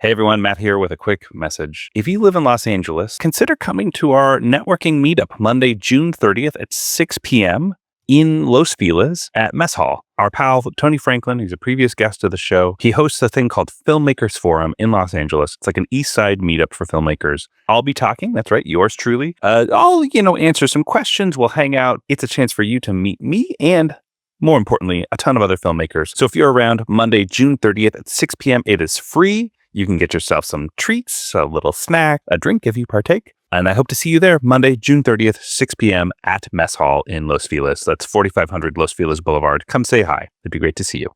Hey everyone, Matt here with a quick message. If you live in Los Angeles, consider coming to our networking meetup Monday, June 30th at 6 p.m. in Los Feliz at Mess Hall. Our pal, Tony Franklin, who's a previous guest of the show, he hosts a thing called Filmmakers Forum in Los Angeles. It's like an East Side meetup for filmmakers. I'll be talking. That's right. Yours truly. I'll, answer some questions. We'll hang out. It's a chance for you to meet me and more importantly, a ton of other filmmakers. So if you're around Monday, June 30th at 6 p.m., it is free. You can get yourself some treats, a little snack, a drink if you partake. And I hope to see you there Monday, June 30th, 6 p.m. at Mess Hall in Los Feliz. That's 4500 Los Feliz Boulevard. Come say hi. It'd be great to see you.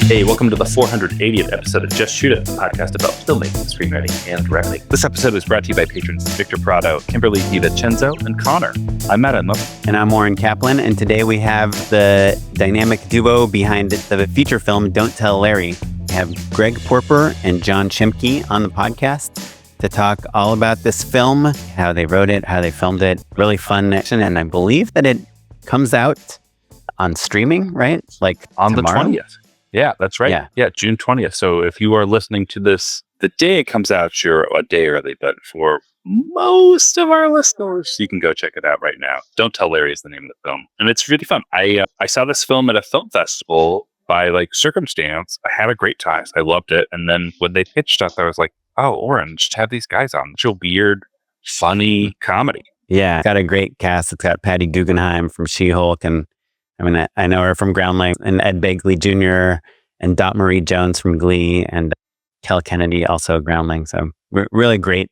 Hey, welcome to the 480th episode of Just Shoot It, a podcast about filmmaking, screenwriting, and directing. This episode is brought to you by patrons Victor Prado, Kimberly DiVincenzo, and Connor. I'm Matt and Oren. And I'm Oren Kaplan, and today we have the dynamic duo behind the feature film Don't Tell Larry. We have Greg Porper and John Shimke on the podcast to talk all about this film, how they wrote it, how they filmed it. Really fun action, and I believe that it comes out on streaming, right? Like on tomorrow? the 20th. Yeah, that's right. Yeah, June 20th. So if you are listening to this the day it comes out, you're a day early. But for most of our listeners, you can go check it out right now. Don't Tell Larry is the name of the film. And it's really fun. I saw this film at a film festival by circumstance. I had a great time. I loved it. And then when they pitched us, I was like, oh, Oren, just have these guys on. It's a weird, funny comedy. Yeah, it's got a great cast. It's got Patty Guggenheim from She-Hulk, and I know her from Groundling, and Ed Begley Jr. and Dot Marie Jones from Glee, and Kiel Kennedy, also Groundling. So really great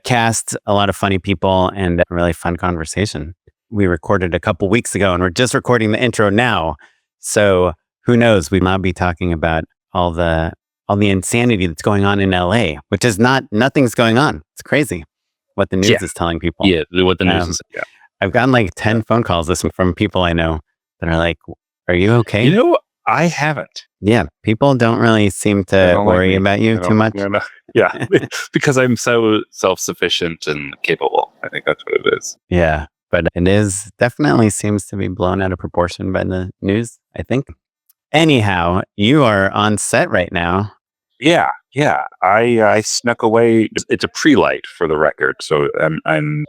cast, a lot of funny people, and a really fun conversation. We recorded a couple weeks ago, and we're just recording the intro now. So who knows? We might be talking about all the insanity that's going on in LA, which is nothing's going on. It's crazy what the news is telling people. Yeah, what the news is. Yeah. I've gotten 10 phone calls this week from people I know that are like, are you okay? I haven't. Yeah, people don't really seem to worry about you too much. Yeah, because I'm so self-sufficient and capable. I think that's what it is. Yeah, but it is definitely seems to be blown out of proportion by the news, I think. Anyhow, you are on set right now. Yeah. I snuck away. It's a pre-light for the record, so I'm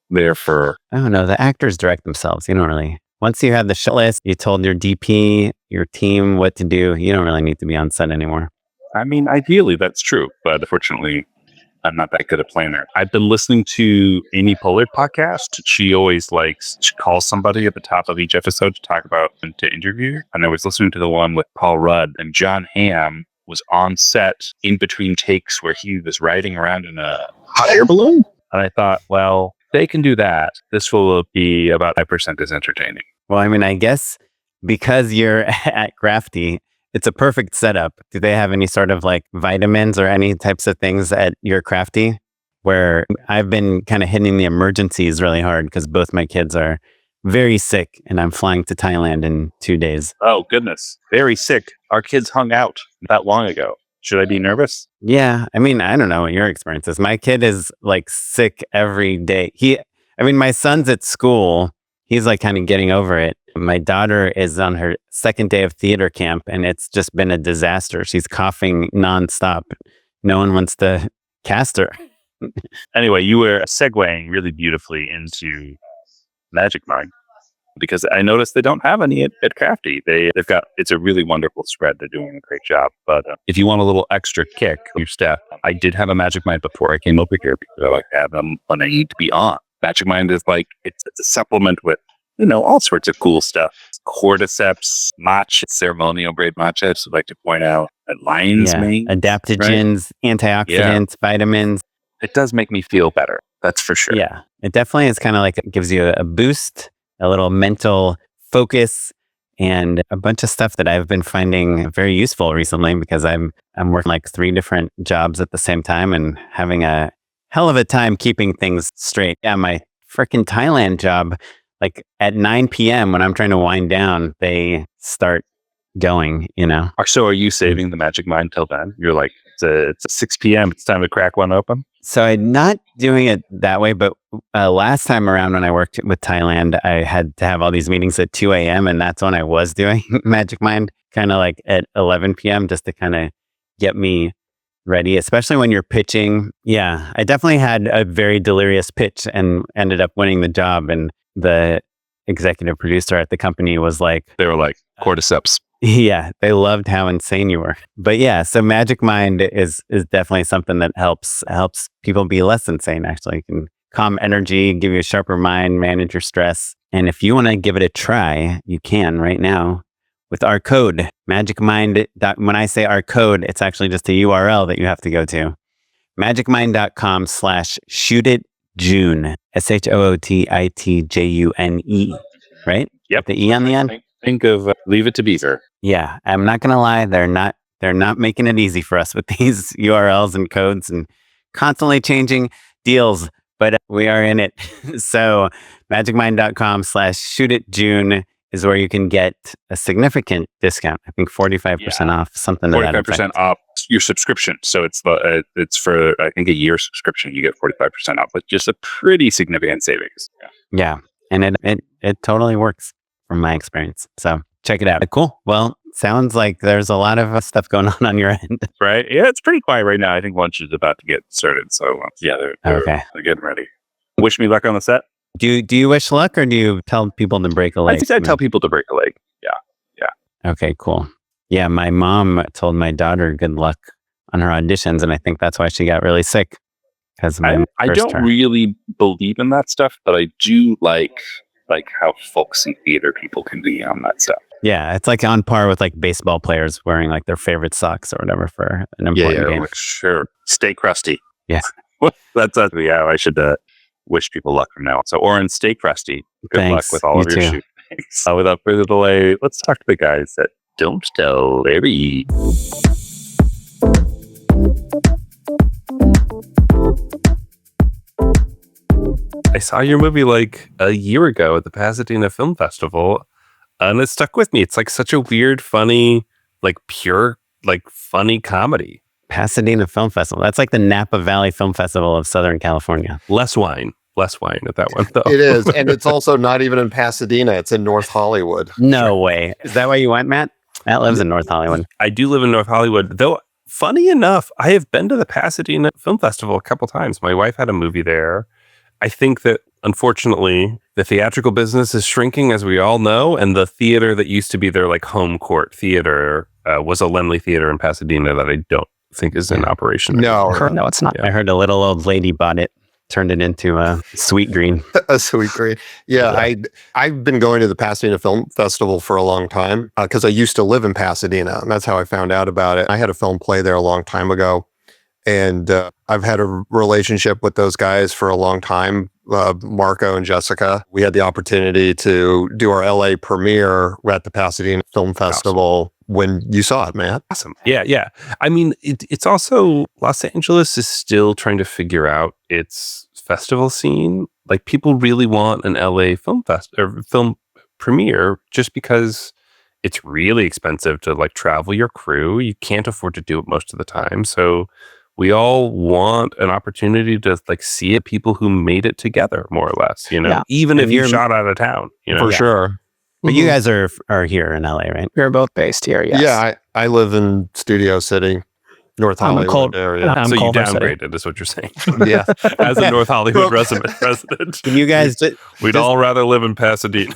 there for. Oh no, the actors direct themselves. You don't really. Once you have the shot list, you told your DP, your team what to do. You don't really need to be on set anymore. I mean, ideally that's true, but unfortunately, I'm not that good a planner. I've been listening to Amy Poehler's podcast. She always she calls somebody at the top of each episode to talk about and to interview. And I was listening to the one with Paul Rudd, and John Hamm was on set in between takes where he was riding around in a hot air balloon. And I thought, well, they can do that. This will be about 5% as entertaining. Well, I guess because you're at Crafty, it's a perfect setup. Do they have any sort of vitamins or any types of things at your Crafty? Where I've been kind of hitting the emergencies really hard because both my kids are very sick and I'm flying to Thailand in 2 days. Oh, goodness. Very sick. Our kids hung out that long ago. Should I be nervous? Yeah. I don't know what your experience is. My kid is sick every day. My son's at school. He's kind of getting over it. My daughter is on her second day of theater camp, and it's just been a disaster. She's coughing nonstop. No one wants to cast her. Anyway, you were segueing really beautifully into Magic Mind, because I noticed they don't have any at Crafty. They've got, it's a really wonderful spread. They're doing a great job. But if you want a little extra kick, your staff, I did have a Magic Mind before I came over here because I like to have them when I need to be on. Magic Mind is it's a supplement with, all sorts of cool stuff. Cordyceps, matcha, ceremonial grade matcha, I'd like to point out. Lion's mane. Adaptogens, right? Antioxidants, vitamins. It does make me feel better. That's for sure. Yeah. It definitely is kind of it gives you a boost, a little mental focus, and a bunch of stuff that I've been finding very useful recently because I'm working 3 different jobs at the same time and having a hell of a time keeping things straight. Yeah, my freaking Thailand job, at 9 p.m. when I'm trying to wind down, they start going, So are you saving the Magic Mind till then? You're it's 6 p.m. It's time to crack one open? So I'm not doing it that way, but last time around when I worked with Thailand, I had to have all these meetings at 2 a.m. and that's when I was doing Magic Mind, kind of at 11 p.m. just to kind of get me ready, especially when you're pitching. Yeah, I definitely had a very delirious pitch and ended up winning the job. And the executive producer at the company was like, They were like, cordyceps. yeah, they loved how insane you were. But yeah, so Magic Mind is definitely something that helps people be less insane. Actually, it can calm energy, give you a sharper mind, manage your stress. And if you want to give it a try, you can right now with our code, MagicMind. When I say our code, it's actually just a URL that you have to go to. magicmind.com/shootitjune, SHOOTITJUNE, right? Yep. The E on the end. Think of Leave It to Beaver. Yeah, I'm not gonna lie, they're not making it easy for us with these URLs and codes and constantly changing deals, but we are in it. So magicmind.com/shootitjune is where you can get a significant discount. I think 45% off, something to that effect. 45% off your subscription. So it's for, I think, a year subscription. You get 45% off, with just a pretty significant savings. Yeah, and it totally works from my experience. So check it out. Cool. Well, sounds like there's a lot of stuff going on your end. Right? Yeah, it's pretty quiet right now. I think lunch is about to get started. So yeah, they're getting ready. Wish me luck on the set. Do you wish luck, or do you tell people to break a leg? I think I tell people to break a leg. Yeah. Okay, cool. Yeah, my mom told my daughter good luck on her auditions, and I think that's why she got really sick. Because I don't really believe in that stuff, but I do like how folksy theater people can be on that stuff. Yeah, it's like on par with like baseball players wearing like their favorite socks or whatever for an important game. Like, sure. Stay crusty. Yeah. That's I should wish people luck from now on. So Oren, stay crusty. Good luck with all of your shootings. Without further delay, let's talk to the guys at Don't Tell Larry. I saw your movie like a year ago at the Pasadena Film Festival, and it stuck with me. It's like such a weird, funny, like pure, like funny comedy. Pasadena Film Festival. That's like the Napa Valley Film Festival of Southern California. Less wine at that one, though. It is, and it's also not even in Pasadena. It's in North Hollywood. No way. Is that why you went, Matt? Matt lives in North Hollywood. I do live in North Hollywood, though. Funny enough, I have been to the Pasadena Film Festival a couple times. My wife had a movie there. I think that, unfortunately, the theatrical business is shrinking, as we all know, and the theater that used to be their like home court theater was a Laemmle Theater in Pasadena that I don't think is in operation. No, it's not. Yeah. I heard a little old lady bought it, turned it into a sweet green. A sweet green. Yeah, I've been going to the Pasadena Film Festival for a long time because I used to live in Pasadena, and that's how I found out about it. I had a film play there a long time ago, and I've had a relationship with those guys for a long time, Marco and Jessica. We had the opportunity to do our LA premiere at the Pasadena Film Festival when you saw it, Matt. Awesome. Yeah. I mean, it's also, Los Angeles is still trying to figure out its festival scene. Like, people really want an LA film premiere just because it's really expensive to like travel your crew. You can't afford to do it most of the time. So we all want an opportunity to like see it, people who made it together, more or less, even if you're shot out of town, For sure. But you guys are here in LA, right? We're both based here, yes. Yeah, I live in Studio City, North Hollywood area. So you downgraded, is what you're saying. Yeah. As a North Hollywood resident. Can you guys... We'd all rather live in Pasadena.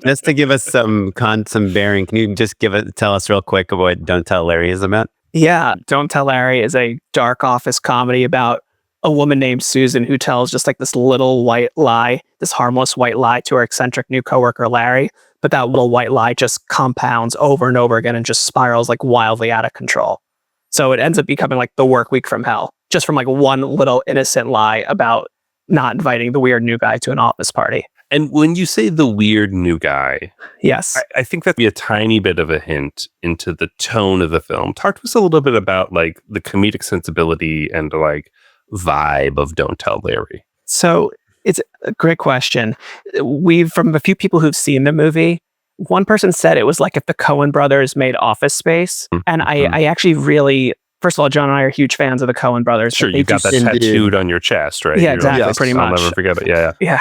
Just to give us some bearing, can you just tell us real quick what Don't Tell Larry is about? Yeah, Don't Tell Larry is a dark office comedy about a woman named Susan who tells just like this little white lie, this harmless white lie to her eccentric new coworker, Larry. But that little white lie just compounds over and over again and just spirals like wildly out of control. So it ends up becoming like the work week from hell, just from like one little innocent lie about not inviting the weird new guy to an office party. And when you say the weird new guy, yes, I think that'd be a tiny bit of a hint into the tone of the film. Talk to us a little bit about like the comedic sensibility and like vibe of Don't Tell Larry. So it's a great question. From a few people who've seen the movie, one person said it was like if the Coen brothers made Office Space. Mm-hmm. And I actually really, first of all, John and I are huge fans of the Coen brothers. Sure, you got that tattooed on your chest, right? Yeah, exactly, pretty much. I'll never forget it. Yeah.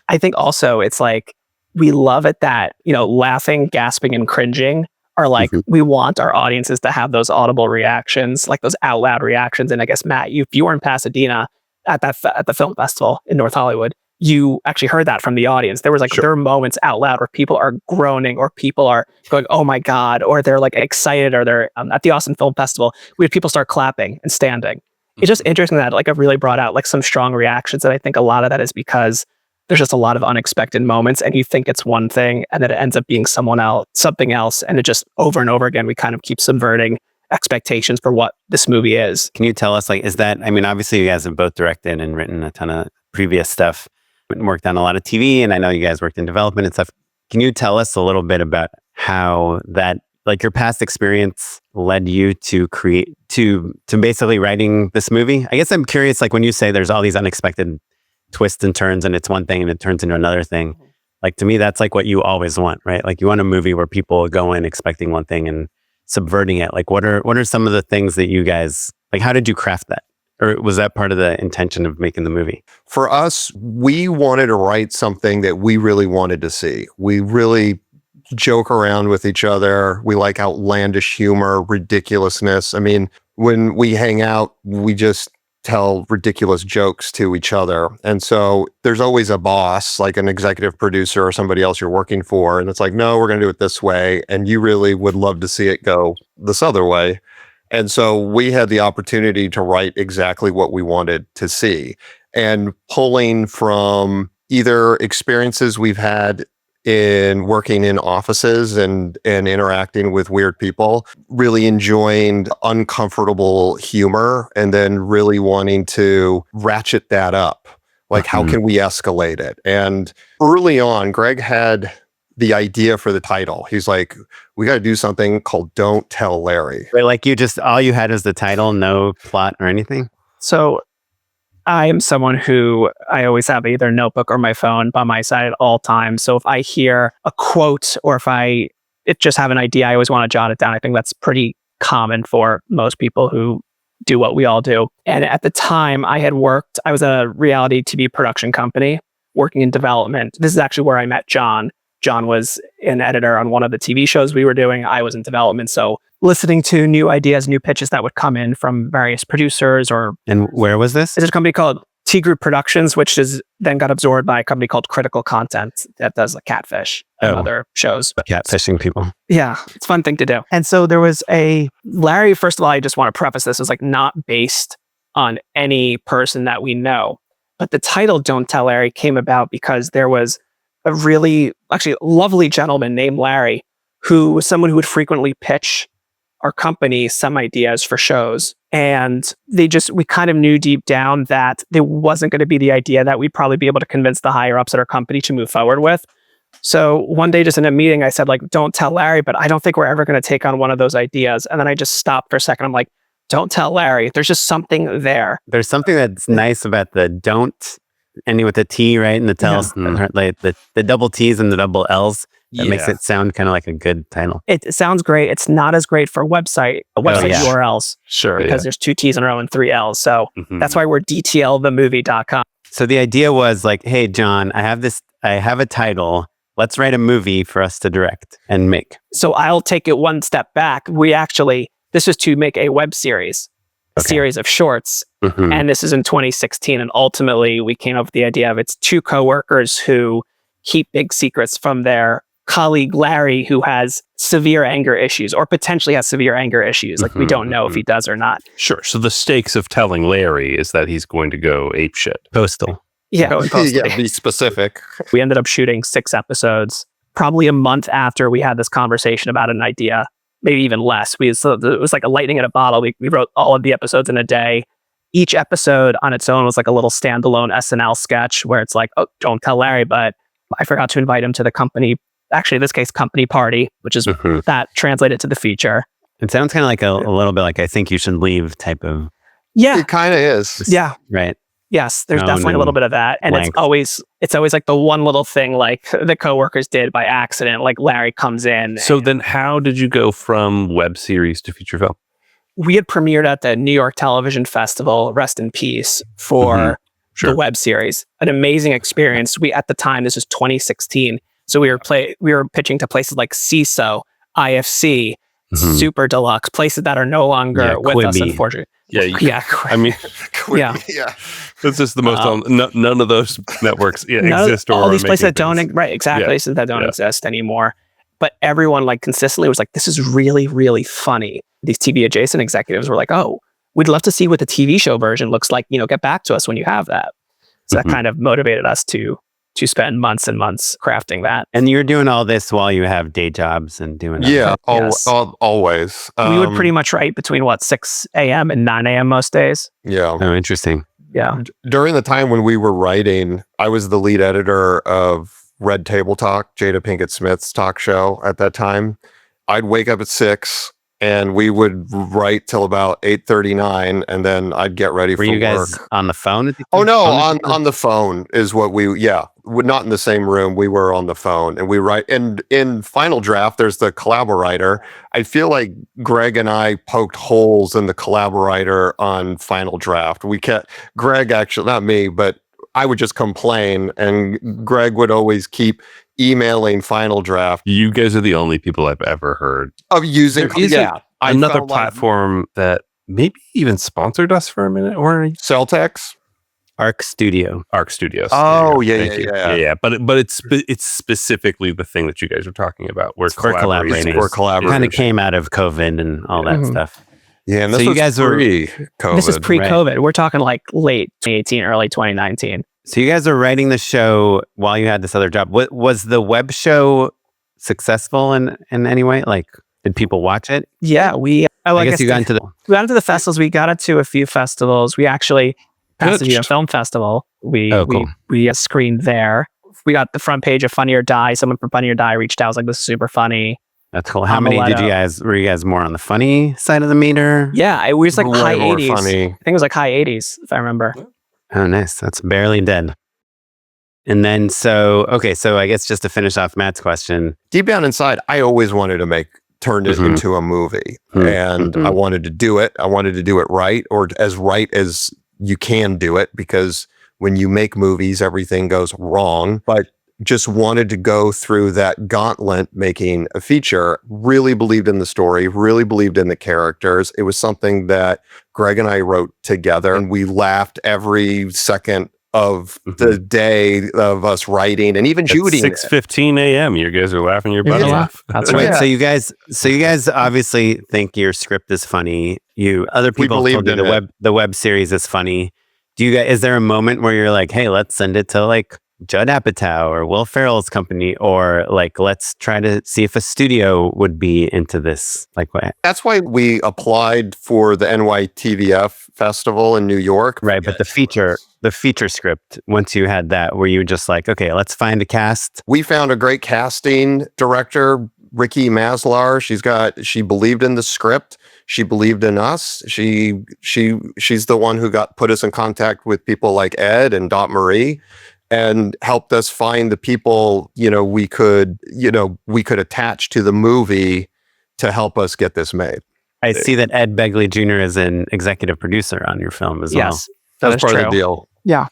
I think also it's like, we love it that, laughing, gasping, and cringing are like, we want our audiences to have those audible reactions, like those out loud reactions. And I guess, Matt, if you were in Pasadena at at the film festival in North Hollywood, you actually heard that from the audience. There was like, there are moments out loud where people are groaning or people are going, oh my God, or they're like excited, or they're at the Austin Film Festival, we had people start clapping and standing. It's just interesting that like I've really brought out like some strong reactions. And I think a lot of that is because there's just a lot of unexpected moments and you think it's one thing and then it ends up being something else. And it just over and over again, we kind of keep subverting expectations for what this movie is. Can you tell us, like, is that, I mean, obviously you guys have both directed and written a ton of previous stuff and worked on a lot of TV, and I know you guys worked in development and stuff. Can you tell us a little bit about how that, like your past experience led you to create, to basically writing this movie? I guess I'm curious, like when you say there's all these unexpected twists and turns and it's one thing and it turns into another thing. Like to me, that's like what you always want, right? Like you want a movie where people go in expecting one thing and subverting it. Like what are some of the things that you guys, like how did you craft that? Or was that part of the intention of making the movie? For us, we wanted to write something that we really wanted to see. We really joke around with each other. We like outlandish humor, ridiculousness. I mean, when we hang out, we just tell ridiculous jokes to each other. And so there's always a boss, like an executive producer or somebody else you're working for. And it's like, no, we're going to do it this way. And you really would love to see it go this other way. And so we had the opportunity to write exactly what we wanted to see, and pulling from either experiences we've had in working in offices and interacting with weird people, really enjoying uncomfortable humor, and then really wanting to ratchet that up. Like, how can we escalate it? And early on, Greg had the idea for the title. He's like, we got to do something called Don't Tell Larry. Wait, like you just, all you had is the title, no plot or anything? So I am someone who I always have either notebook or my phone by my side at all times. So if I hear a quote or if I just have an idea, I always want to jot it down. I think that's pretty common for most people who do what we all do. And at the time I was at a reality TV production company working in development. This is actually where I met John. John was an editor on one of the TV shows we were doing. I was in development. So listening to new ideas, new pitches that would come in from various producers or... And where was this? It's a company called T Group Productions, which is then got absorbed by a company called Critical Content that does like Catfish and other shows. Catfishing people. Yeah, it's a fun thing to do. And so there was Larry, first of all, I just want to preface this as like not based on any person that we know. But the title Don't Tell Larry came about because there was a really actually lovely gentleman named Larry who was someone who would frequently pitch our company some ideas for shows. And we kind of knew deep down that there wasn't going to be the idea that we'd probably be able to convince the higher ups at our company to move forward with. So one day just in a meeting, I said, like, don't tell Larry, but I don't think we're ever going to take on one of those ideas. And then I just stopped for a second. I'm like, don't tell Larry. There's just something there. There's something that's nice about the don't, ending with the T, right? And the tells, like the double T's and the double L's. That makes it sound kind of like a good title. It sounds great. It's not as great for website URLs. Sure. Because there's 2 T's in a row and 3 L's. So that's why we're dtlthemovie.com. So the idea was like, hey, John, I have a title. Let's write a movie for us to direct and make. So I'll take it one step back. This was to make a web series, a series of shorts. And this is in 2016. And ultimately we came up with the idea of it's 2 coworkers who keep big secrets from their colleague Larry, who has severe anger issues or potentially has severe anger issues. Like we don't know if he does or not. Sure. So the stakes of telling Larry is that he's going to go apeshit. Postal. Yeah. Yeah, be specific. We ended up shooting 6 episodes, probably a month after we had this conversation about an idea, maybe even less. It was like a lightning in a bottle. We wrote all of the episodes in a day. Each episode on its own was like a little standalone SNL sketch where it's like, oh, don't tell Larry, but I forgot to invite him to the company. Actually, in this case, company party, which is that translated to the feature. It sounds kind of like a little bit like I Think You Should Leave type of. Yeah. It kind of is. Yeah. Right. Yes, there's definitely a little bit of that. And it's always like the one little thing like the coworkers did by accident, like Larry comes in. So then how did you go from web series to feature film? We had premiered at the New York Television Festival, rest in peace, for the web series. An amazing experience. At the time, this was 2016. So we were pitching to places like CISO, IFC, Mhm. Super Deluxe, places that are no longer Yeah, with us, Quibi. unfortunately. Yeah, Yeah. I mean, Yeah. Yeah. it's just the most. None of those networks exist or all are these places making that don't things. right, exactly, Yeah. places that don't Yeah. exist anymore. But everyone like consistently was like, this is really, really funny. These TV adjacent executives were like, oh, we'd love to see what the TV show version looks like. Get back to us when you have that. So Mhm. that kind of motivated us to spend months and months crafting that. And you're doing all this while you have day jobs and doing Yeah, Yes. always. We would pretty much write between 6 a.m. and 9 a.m. most days. Yeah. Oh, interesting. Yeah. During the time when we were writing, I was the lead editor of Red Table Talk, Jada Pinkett Smith's talk show at that time. I'd wake up at 6 and we would write till about 8:39, and then I'd get ready Were for you guys work. on the phone? At the Oh no, phone? on the phone is what we're not in the same room. We were on the phone, and we write. And in Final Draft, there's the collaborator. I feel like Greg and I poked holes in the collaborator on Final Draft. Greg actually, not me, but I would just complain, and Greg would always keep emailing Final Draft You guys are the only people I've ever heard. of using. There is I another found a lot of platform that maybe even sponsored us for a minute, or Celtex. Arc Studio. Arc Studios. Oh, yeah, Thank yeah, you. yeah. But it's specifically the thing that you guys are talking about. Where It's for collaborating. We're collaborating. Kind of came out of COVID and all that Mhm. stuff. Yeah, and So this you was guys were- pre-COVID. This is pre-COVID. We're talking like late 2018, early 2019. So you guys are writing the show while you had this other job. What was the web show successful in any way? Like, did people watch it? Yeah, I guess you got into the. we got into the festivals. We got into a few festivals. We actually Pasadena Film Festival. We Cool. we screened there. We got the front page of Funny or Die. Someone from Funny or Die reached out. Was like, "This is super funny." That's cool. How many did you guys? Were you guys more on the funny side of the meter? Yeah, it was like Way high more 80s. funny. I think it was like high 80s, if I remember. Oh, nice. That's barely dead. And then so I guess just to finish off Matt's question. Deep down inside, I always wanted to turn it Mhm. into a movie, Mhm. and Mhm. I wanted to do it. I wanted to do it right, or as right as you can do it, because when you make movies, everything goes wrong. But just wanted to go through that gauntlet making a feature. Really believed in the story, really believed in the characters. It was something that Greg and I wrote together, and we laughed every second of the day of us writing and even shooting. 6:15 a.m. You guys are laughing your butt Yeah. off. That's Wait, right. so you guys obviously think your script is funny. Other people have told believed you in the web series is funny. Is there a moment where you're like, hey, let's send it to like Judd Apatow or Will Ferrell's company, or like, let's try to see if a studio would be into this? Like, what? That's why we applied for the NYTVF festival in New York. Right, but the feature script, once you had that, were you just like, okay, let's find a cast? We found a great casting director, Ricky Maslar. She believed in the script. She believed in us. She's the one who put us in contact with people like Ed and Dot Marie, and helped us find the people, we could attach to the movie to help us get this made. I see that Ed Begley Jr. is an executive producer on your film as well. Yes, That's is part of true. the deal. Yeah,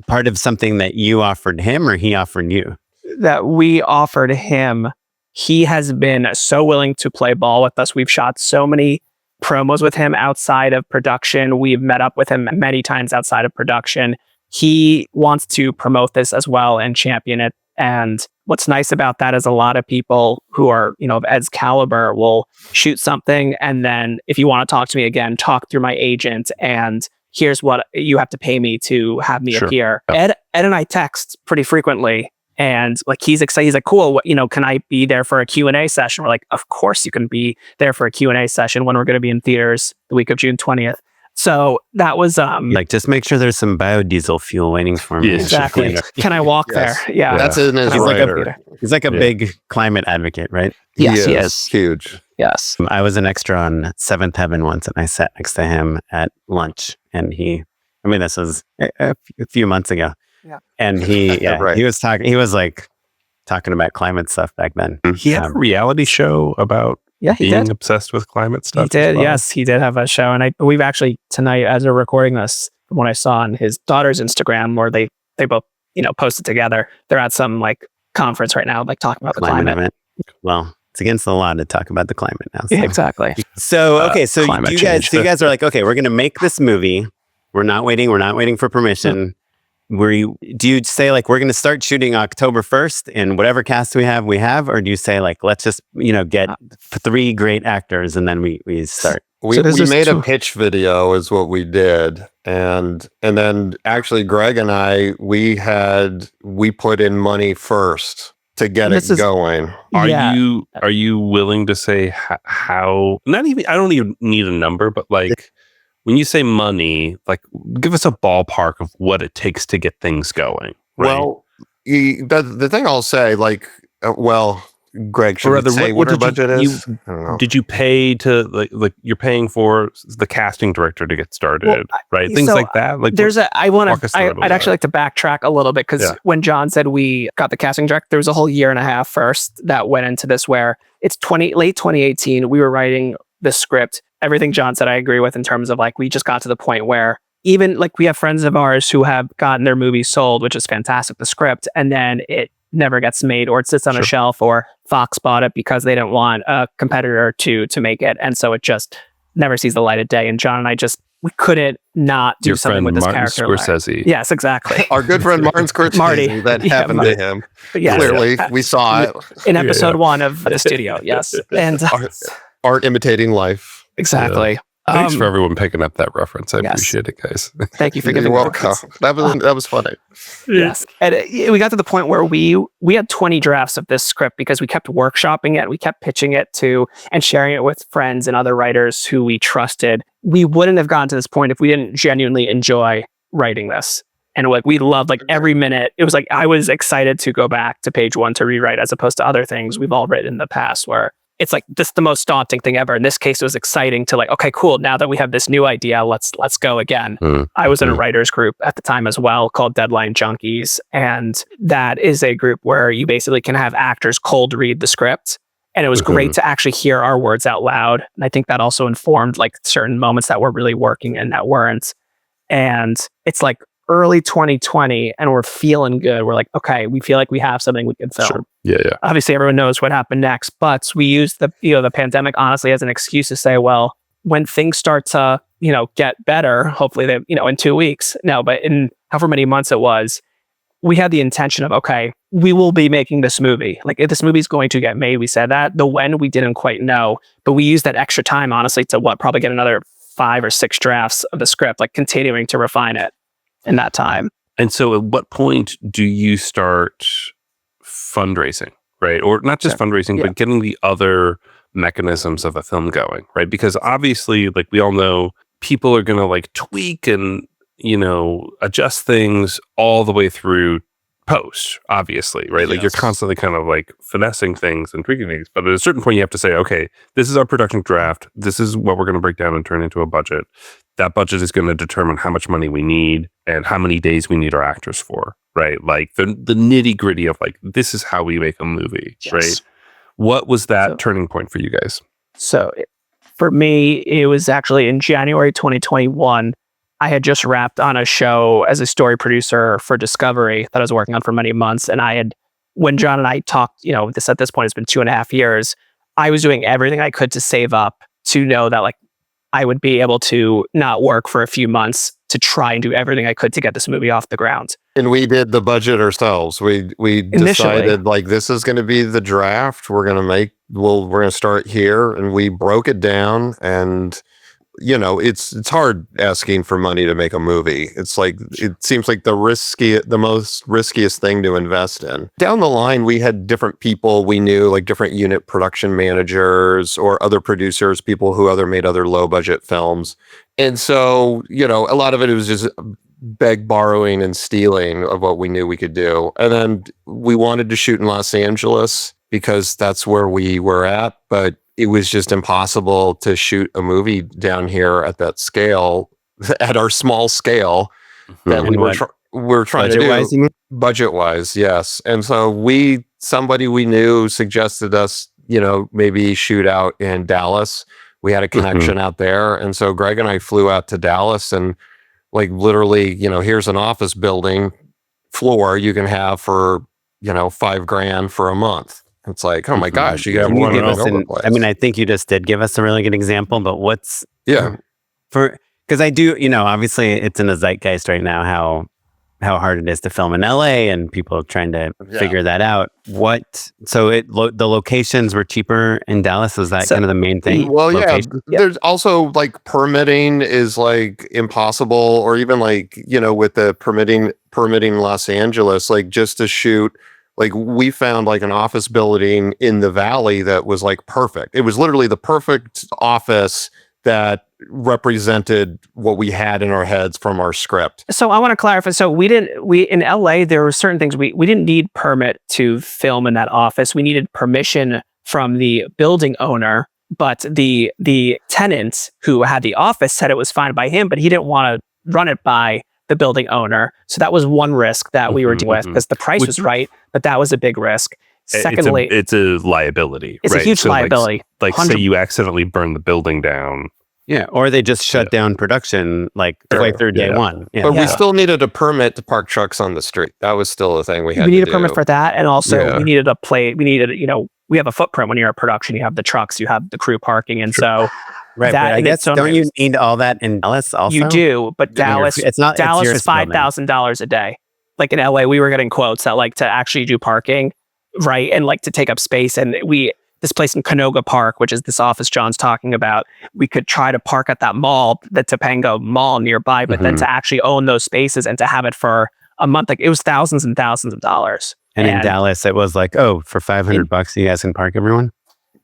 Part of something that you offered him or he offered you? that we offered him. He has been so willing to play ball with us. We've shot so many promos with him outside of production. We've met up with him many times outside of production. He wants to promote this as well and champion it. And what's nice about that is a lot of people who are, of Ed's caliber will shoot something. And then if you want to talk to me again, talk through my agent, and here's what you have to pay me to have me Sure. appear. Yeah. Ed and I text pretty frequently. And like, he's excited. He's like, cool. Can I be there for a Q&A session? We're like, of course you can be there for a Q&A session when we're going to be in theaters the week of June 20th. So that was Like, just make sure there's some biodiesel fuel waiting for me. Yeah, exactly. Can I walk Yes. there? Yeah. That's in his He's like a- writer. He's like a Yeah. big climate advocate, right? Yes, he is. Huge. Yes. I was an extra on Seventh Heaven once, and I sat next to him at lunch, and this was a few months ago. Yeah. And he Right. he was like talking about climate stuff back then. He had a reality show about Yeah, he being did. obsessed with climate stuff. He did. as well. Yes, he did have a show. And we've actually tonight, as we're recording this, from what I saw on his daughter's Instagram, where they both, posted together. They're at some like conference right now, like talking about the climate. event. Well, It's against the law to talk about the climate now. Yeah, exactly. So so climate you guys, change. you guys are like, okay, we're going to make this movie. We're not waiting for permission. Do you say like we're going to start shooting October 1st and whatever cast we have, or do you say like let's just get 3 great actors and then we start? We made a pitch video is what we did, and then actually Greg and I we put in money first to get it going. Are you willing to say how? Not even. I don't even need a number, but like. When you say money, like, give us a ballpark of what it takes to get things going. Right? Well, the thing I'll say, like, Greg, should we say what our budget is? I don't know. Did you pay to like you're paying for the casting director to get started, right? Things like that. Like, I'd actually like to backtrack a little bit because when John said we got the casting director, there was a whole year and a half first that went into this. Where it's late 2018, we were writing the script. Everything John said, I agree with in terms of like, we just got to the point where even like we have friends of ours who have gotten their movies sold, which is fantastic, the script, and then it never gets made or it sits on a shelf or Fox bought it because they didn't want a competitor to make it. And so it just never sees the light of day. And John and I we couldn't not do something with this Martin character. Scorsese. Yes, exactly. Our good friend Martin Scorsese. Marty. That happened to him. Yes. Clearly, we saw it. In episode 1 of the studio, yes. And art imitating life. Exactly. Yeah. Thanks for everyone picking up that reference. I appreciate it, guys. Thank you for giving me welcome. That was funny. Yes. And we got to the point where we had 20 drafts of this script because we kept workshopping it. We kept pitching it to and sharing it with friends and other writers who we trusted. We wouldn't have gotten to this point if we didn't genuinely enjoy writing this. And like we loved like every minute. It was like I was excited to go back to page 1 to rewrite as opposed to other things we've all written in the past where it's like this is the most daunting thing ever. In this case, it was exciting to like, okay, cool. Now that we have this new idea, let's go again. I was in a writers group at the time as well called Deadline Junkies. And that is a group where you basically can have actors cold read the script. And it was great to actually hear our words out loud. And I think that also informed like certain moments that were really working and that weren't. And it's like early 2020 and we're feeling good. We're like, okay, we feel like we have something we can film. Sure. Yeah. Obviously, everyone knows what happened next, but we used the pandemic honestly as an excuse to say, well, when things start to get better, hopefully they in 2 weeks. No, but in however many months it was, we had the intention of okay, we will be making this movie. Like if this movie's going to get made, we said that. The when we didn't quite know, but we used that extra time honestly to probably get another 5 or 6 drafts of the script, like continuing to refine it in that time. And so at what point do you start fundraising, right? Or not just fundraising, but getting the other mechanisms of a film going, right? Because obviously, like we all know, people are going to like tweak and, adjust things all the way through post, obviously, right? Like you're constantly kind of like finessing things and tweaking things. But at a certain point, you have to say, okay, this is our production draft. This is what we're going to break down and turn into a budget. That budget is going to determine how much money we need and how many days we need our actors for, right? Like the nitty gritty of like, this is how we make a movie, right? What was that turning point for you guys? So for me, it was actually in January 2021. I had just wrapped on a show as a story producer for Discovery that I was working on for many months. And when John and I talked, this at this point, it's been 2.5 years. I was doing everything I could to save up to know that like I would be able to not work for a few months to try and do everything I could to get this movie off the ground. And we did the budget ourselves. We decided like this is going to be the draft. We're going to start here, and we broke it down. And it's hard asking for money to make a movie. It's like it seems like the most riskiest thing to invest in. Down the line, we had different people we knew, like different unit production managers or other producers, people who made other low budget films. And so, a lot of it was just borrowing and stealing of what we knew we could do. And then we wanted to shoot in Los Angeles because that's where we were at, but it was just impossible to shoot a movie down here at that scale, at our small scale that we were trying to do. Budget-wise, yes. And so somebody we knew suggested us, maybe shoot out in Dallas. We had a connection out there. And so Greg and I flew out to Dallas and like literally, here's an office building floor you can have for, $5,000 for a month. It's like, oh my gosh, you got Can you one give us over the an, place. I mean, I think you just did give us a really good example, but what's because I do, obviously it's in the zeitgeist right now how hard it is to film in LA and people are trying to figure that out. The locations were cheaper in Dallas. Was that kind of the main thing? Well, Location? there's also like permitting is like impossible, or even like, with the permitting Los Angeles, like just to shoot, like we found like an office building in the valley that was like perfect. It was literally the perfect office that represented what we had in our heads from our script. So I want to clarify. So we in LA, there were certain things we didn't need permit to film in that office. We needed permission from the building owner, but the tenant who had the office said it was fine by him, but he didn't want to run it by the building owner. So that was one risk that we were dealing with, because the price was right, but that was a big risk. Secondly, it's a liability. It's right? a huge liability. Like say you accidentally burn the building down. Yeah, or they just shut down production like through day one. Yeah. But we still needed a permit to park trucks on the street. That was still a thing we had to do. We needed a permit for that, and also we needed we have a footprint when you're a production. You have the trucks, you have the crew parking, and so right. But I guess don't you need all that in Dallas also? You do, but Dallas was $5,000 a day. Like in LA, we were getting quotes that like to actually do parking, right, and like to take up space, and this place in Canoga Park, which is this office John's talking about, we could try to park at that mall, the Topanga Mall nearby, but then to actually own those spaces and to have it for a month, like it was thousands and thousands of dollars. And in Dallas, it was like, for $500, you guys can park everyone?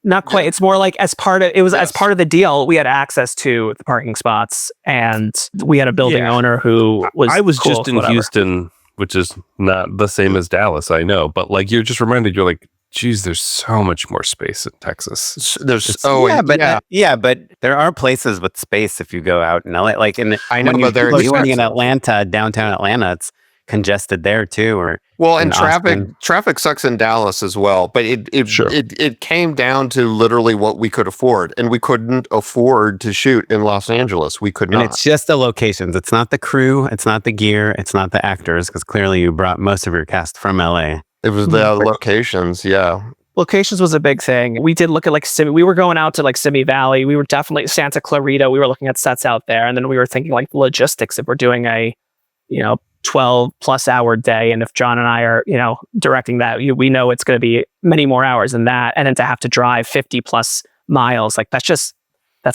Not quite. It's more like as part of the deal, we had access to the parking spots, and we had a building owner who was. I was cool just in Houston, which is not the same as Dallas, I know, but like you're just reminded, you're like, geez, there's so much more space in Texas. But there are places with space if you go out in LA. Like in Atlanta, downtown Atlanta, it's congested there too. And traffic sucks in Dallas as well. But it came down to literally what we could afford, and we couldn't afford to shoot in Los Angeles. We could not. And it's just the locations. It's not the crew. It's not the gear. It's not the actors, because clearly you brought most of your cast from LA. It was the locations, Locations was a big thing. We did look at like we were going out to like Simi Valley. We were definitely Santa Clarita. We were looking at sets out there, and then we were thinking like logistics. If we're doing a, 12+ hour day, and if John and I are, directing that, we know it's going to be many more hours than that, and then to have to drive 50+ miles, like that's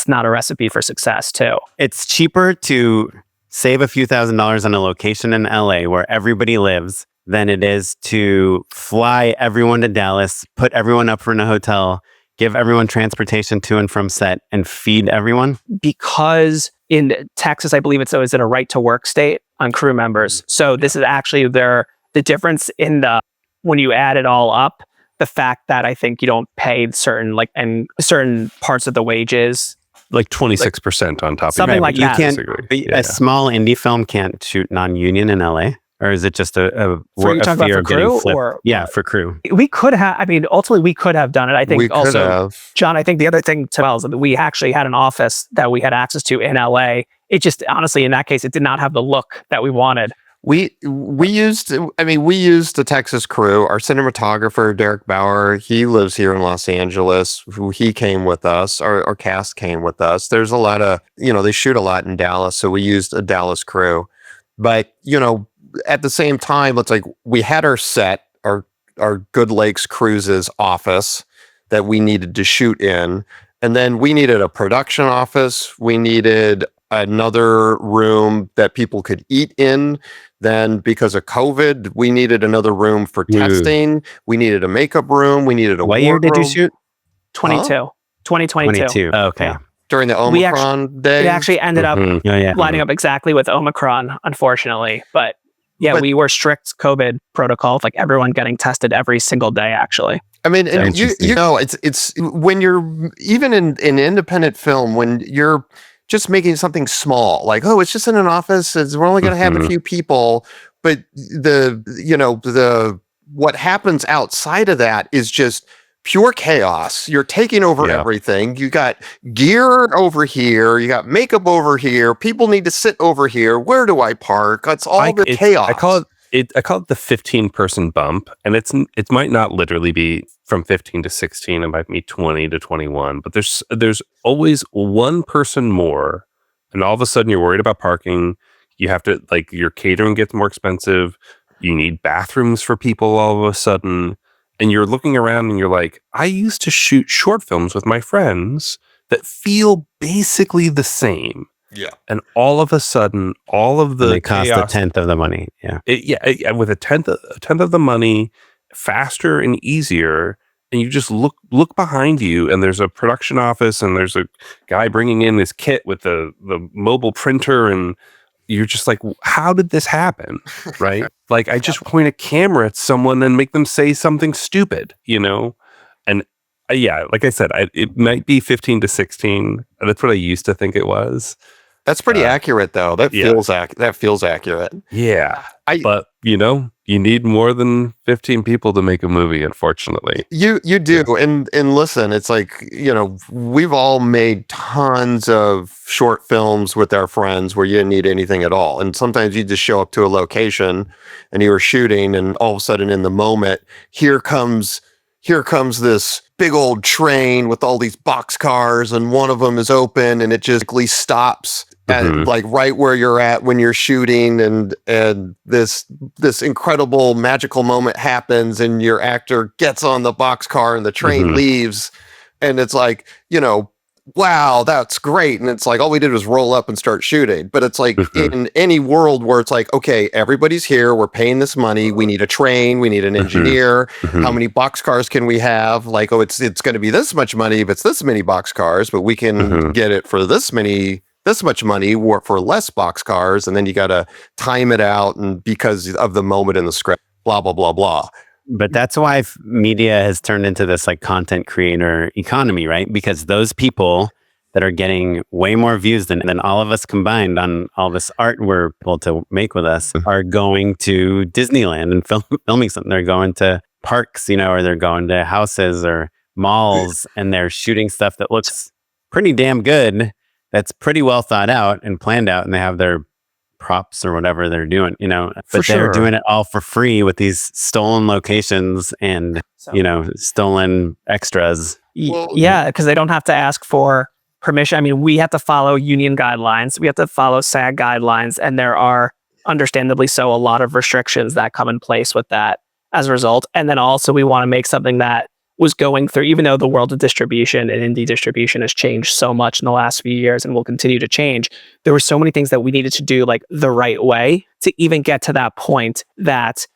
not a recipe for success too. It's cheaper to save a few $1,000s on a location in LA where everybody lives than it is to fly everyone to Dallas, put everyone up in a hotel, give everyone transportation to and from set, and feed everyone? Because in Texas, I believe it's always in a right to work state on crew members. So this is actually the difference in when you add it all up, the fact that I think you don't pay certain parts of the wages. Like 26% on top of something like that. A small indie film can't shoot non-union in LA? Or is it just a fear of getting flipped? For crew. We could have, ultimately we could have done it. I think John, I think the other thing to is that we actually had an office that we had access to in LA. It just, honestly, in that case, it did not have the look that we wanted. We used the Texas crew. Our cinematographer, Derek Bauer, he lives here in Los Angeles. He came with us. Our cast came with us. There's a lot of, they shoot a lot in Dallas, so we used a Dallas crew. But, at the same time, it's like we had our set, our Good Lakes Cruises office that we needed to shoot in. And then we needed a production office. We needed another room that people could eat in. Then because of COVID, we needed another room for testing. We needed a makeup room. We needed a What year did you shoot? 2022. Oh, okay. Yeah. During the Omicron day. We actually ended up lining up exactly with Omicron, unfortunately. But we were strict COVID protocols, like everyone getting tested every single day, actually. I mean, it's when you're even in independent film, when you're just making something small, like, it's just in an office, we're only going to have a few people, but what happens outside of that is just pure chaos. You're taking over everything. You got gear over here. You got makeup over here. People need to sit over here. Where do I park? That's all the chaos. I call it the 15-person bump, and it might not literally be from 15 to 16. It might be 20 to 21, but there's always one person more, and all of a sudden you're worried about parking. You have to, like, your catering gets more expensive. You need bathrooms for people all of a sudden, and you're looking around and you're like, I used to shoot short films with my friends that feel basically the same. Yeah. And all of a sudden, all of the they cost chaos, a tenth of the money. Yeah. with a tenth of the money, faster and easier. And you just look behind you, and there's a production office, and there's a guy bringing in this kit with the mobile printer, and you're just like, how did this happen? Right? Like, I just point a camera at someone and make them say something stupid, And like I said, it might be 15 to 16. That's what I used to think it was. That's pretty accurate, though. That feels accurate. Yeah, but you need more than 15 people to make a movie. Unfortunately, you do. Yeah. And listen, it's like, we've all made tons of short films with our friends where you didn't need anything at all. And sometimes you just show up to a location and you were shooting, and all of a sudden, in the moment, here comes this big old train with all these boxcars, and one of them is open, and it just stops at like right where you're at when you're shooting, and this incredible magical moment happens, and your actor gets on the boxcar and the train leaves, and it's like, wow, that's great. And it's like, all we did was roll up and start shooting. But it's like, in any world where it's like, okay, everybody's here, we're paying this money, we need a train, we need an engineer, how many boxcars can we have? Like, oh, it's going to be this much money if it's this many boxcars, but we can get it for this much money for less boxcars, and then you got to time it out, and because of the moment in the script, blah, blah, blah, blah. But that's why media has turned into this like content creator economy, right? Because those people that are getting way more views than all of us combined on all this art we're able to make with us are going to Disneyland and filming something. They're going to parks, or they're going to houses or malls, and they're shooting stuff that looks pretty damn good. That's pretty well thought out and planned out, and they have their props or whatever they're doing, but they're doing it all for free with these stolen locations and, stolen extras. Yeah, because they don't have to ask for permission. I mean, we have to follow union guidelines. We have to follow SAG guidelines, and there are, understandably so, a lot of restrictions that come in place with that as a result. And then also we want to make something that was going through, even though the world of distribution and indie distribution has changed so much in the last few years and will continue to change, there were so many things that we needed to do like the right way to even get to that point that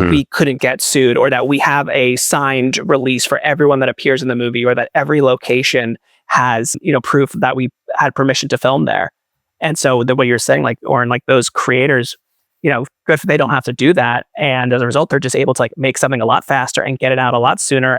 we couldn't get sued, or that we have a signed release for everyone that appears in the movie, or that every location has, proof that we had permission to film there. And so the way you're saying, like, Oren, like those creators, good if they don't have to do that. And as a result, they're just able to like make something a lot faster and get it out a lot sooner.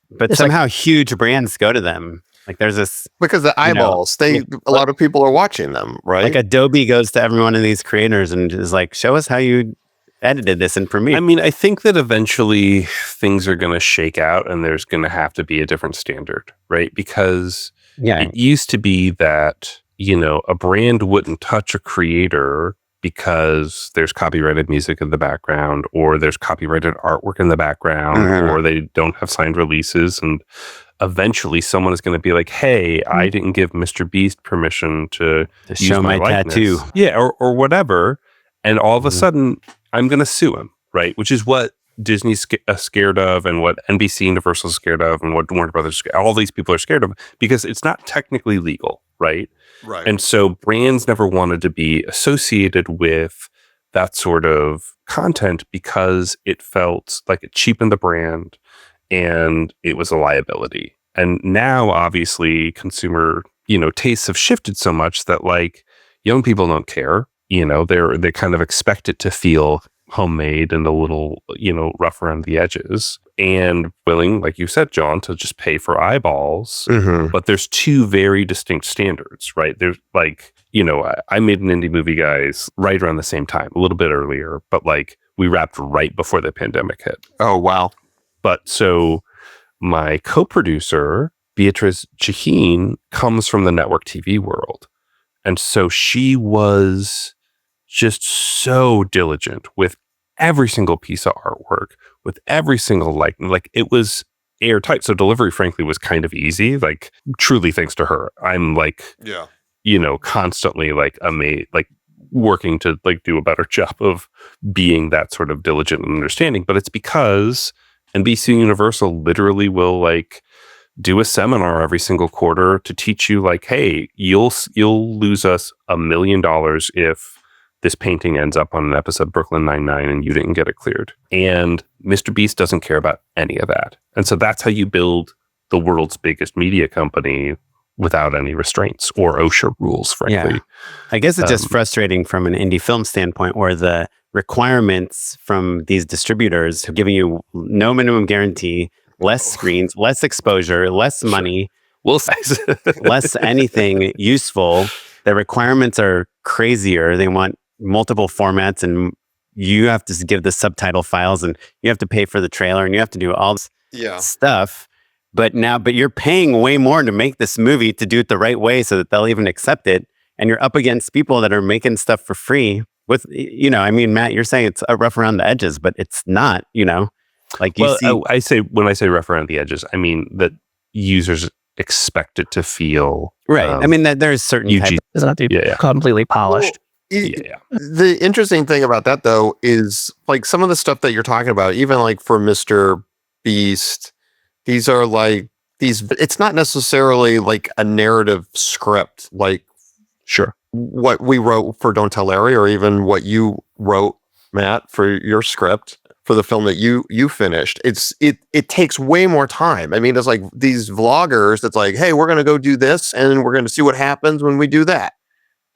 But somehow huge brands go to them. Like there's this, because the eyeballs, a lot of people are watching them, right? Like Adobe goes to every one of these creators and is like, show us how you edited this in Premiere. I mean, I think that eventually things are going to shake out, and there's going to have to be a different standard, right? Because it used to be that, a brand wouldn't touch a creator because there's copyrighted music in the background, or there's copyrighted artwork in the background, or they don't have signed releases. And eventually someone is going to be like, hey, I didn't give Mr. Beast permission to show my tattoo. Yeah, or whatever. And all of a sudden, I'm going to sue him, right? Which is what Disney's scared of, and what NBC Universal is scared of, and what Warner Brothers, all these people are scared of, because it's not technically legal, right? Right. And so brands never wanted to be associated with that sort of content because it felt like it cheapened the brand and it was a liability. And now, obviously, consumer, tastes have shifted so much that like young people don't care. They kind of expect it to feel homemade and a little, rough around the edges, and willing, like you said, John, to just pay for eyeballs. But there's two very distinct standards, right? There's like, I made an indie movie, guys, right around the same time, a little bit earlier, but like we wrapped right before the pandemic hit. Oh, wow. But so my co-producer, Beatrice Jaheen, comes from the network TV world. And so she was just so diligent with every single piece of artwork, with every single lighting. Like, it was airtight. So delivery, frankly, was kind of easy. Like, truly, thanks to her. I'm like, constantly like amazed, like working to like do a better job of being that sort of diligent and understanding. But it's because NBC Universal literally will like do a seminar every single quarter to teach you like, hey, you'll lose us $1 million if this painting ends up on an episode of Brooklyn Nine-Nine and you didn't get it cleared. And Mr. Beast doesn't care about any of that. And so that's how you build the world's biggest media company without any restraints or OSHA rules, frankly. Yeah. I guess it's just frustrating from an indie film standpoint where the requirements from these distributors are giving you no minimum guarantee, less screens, less exposure, less money, less anything useful. The requirements are crazier. They want multiple formats, and you have to give the subtitle files, and you have to pay for the trailer, and you have to do all this stuff. But you're paying way more to make this movie to do it the right way so that they'll even accept it. And you're up against people that are making stuff for free with, I mean, Matt, you're saying it's rough around the edges, but it's not, like you see. When I say rough around the edges, I mean that users expect it to feel right. I mean that there's certain it doesn't have to be completely polished. The interesting thing about that though is like some of the stuff that you're talking about, even like for Mr. Beast, these are like it's not necessarily like a narrative script, like what we wrote for Don't Tell Larry, or even what you wrote, Matt, for your script for the film that you finished. It takes way more time. I mean, it's like these vloggers that's like, hey, we're going to go do this and we're going to see what happens when we do that.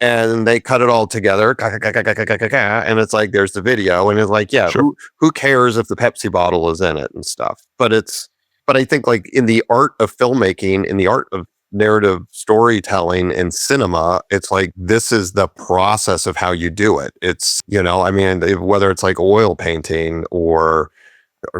And they cut it all together. And it's like, there's the video. And it's like, who cares if the Pepsi bottle is in it and stuff? But I think like in the art of filmmaking, in the art of narrative storytelling in cinema, it's like, this is the process of how you do it. It's, I mean, whether it's like oil painting or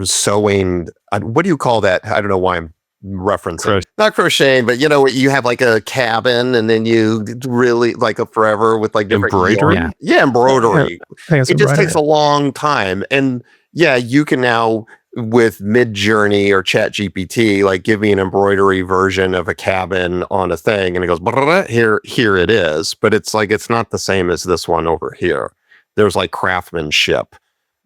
sewing, what do you call that? I don't know why I'm referencing, not crocheting, but you have like a cabin and then you really like a forever with like different embroidery. Embroidery. It just takes a long time. And you can now with Mid-Journey or Chat GPT, like give me an embroidery version of a cabin on a thing and it goes, here it is. But it's like, it's not the same as this one over here. There's like craftsmanship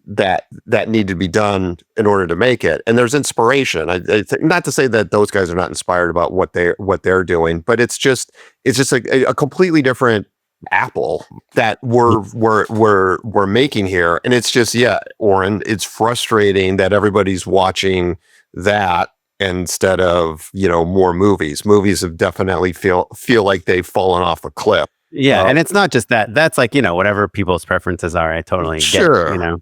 that need to be done in order to make it. And there's inspiration. I not to say that those guys are not inspired about what they're doing, but it's just a completely different apple that we're making here. And it's just, Oren, it's frustrating that everybody's watching that instead of, more movies. Movies have definitely feel like they've fallen off a cliff. Yeah. And it's not just that. That's like, whatever people's preferences are. I totally get,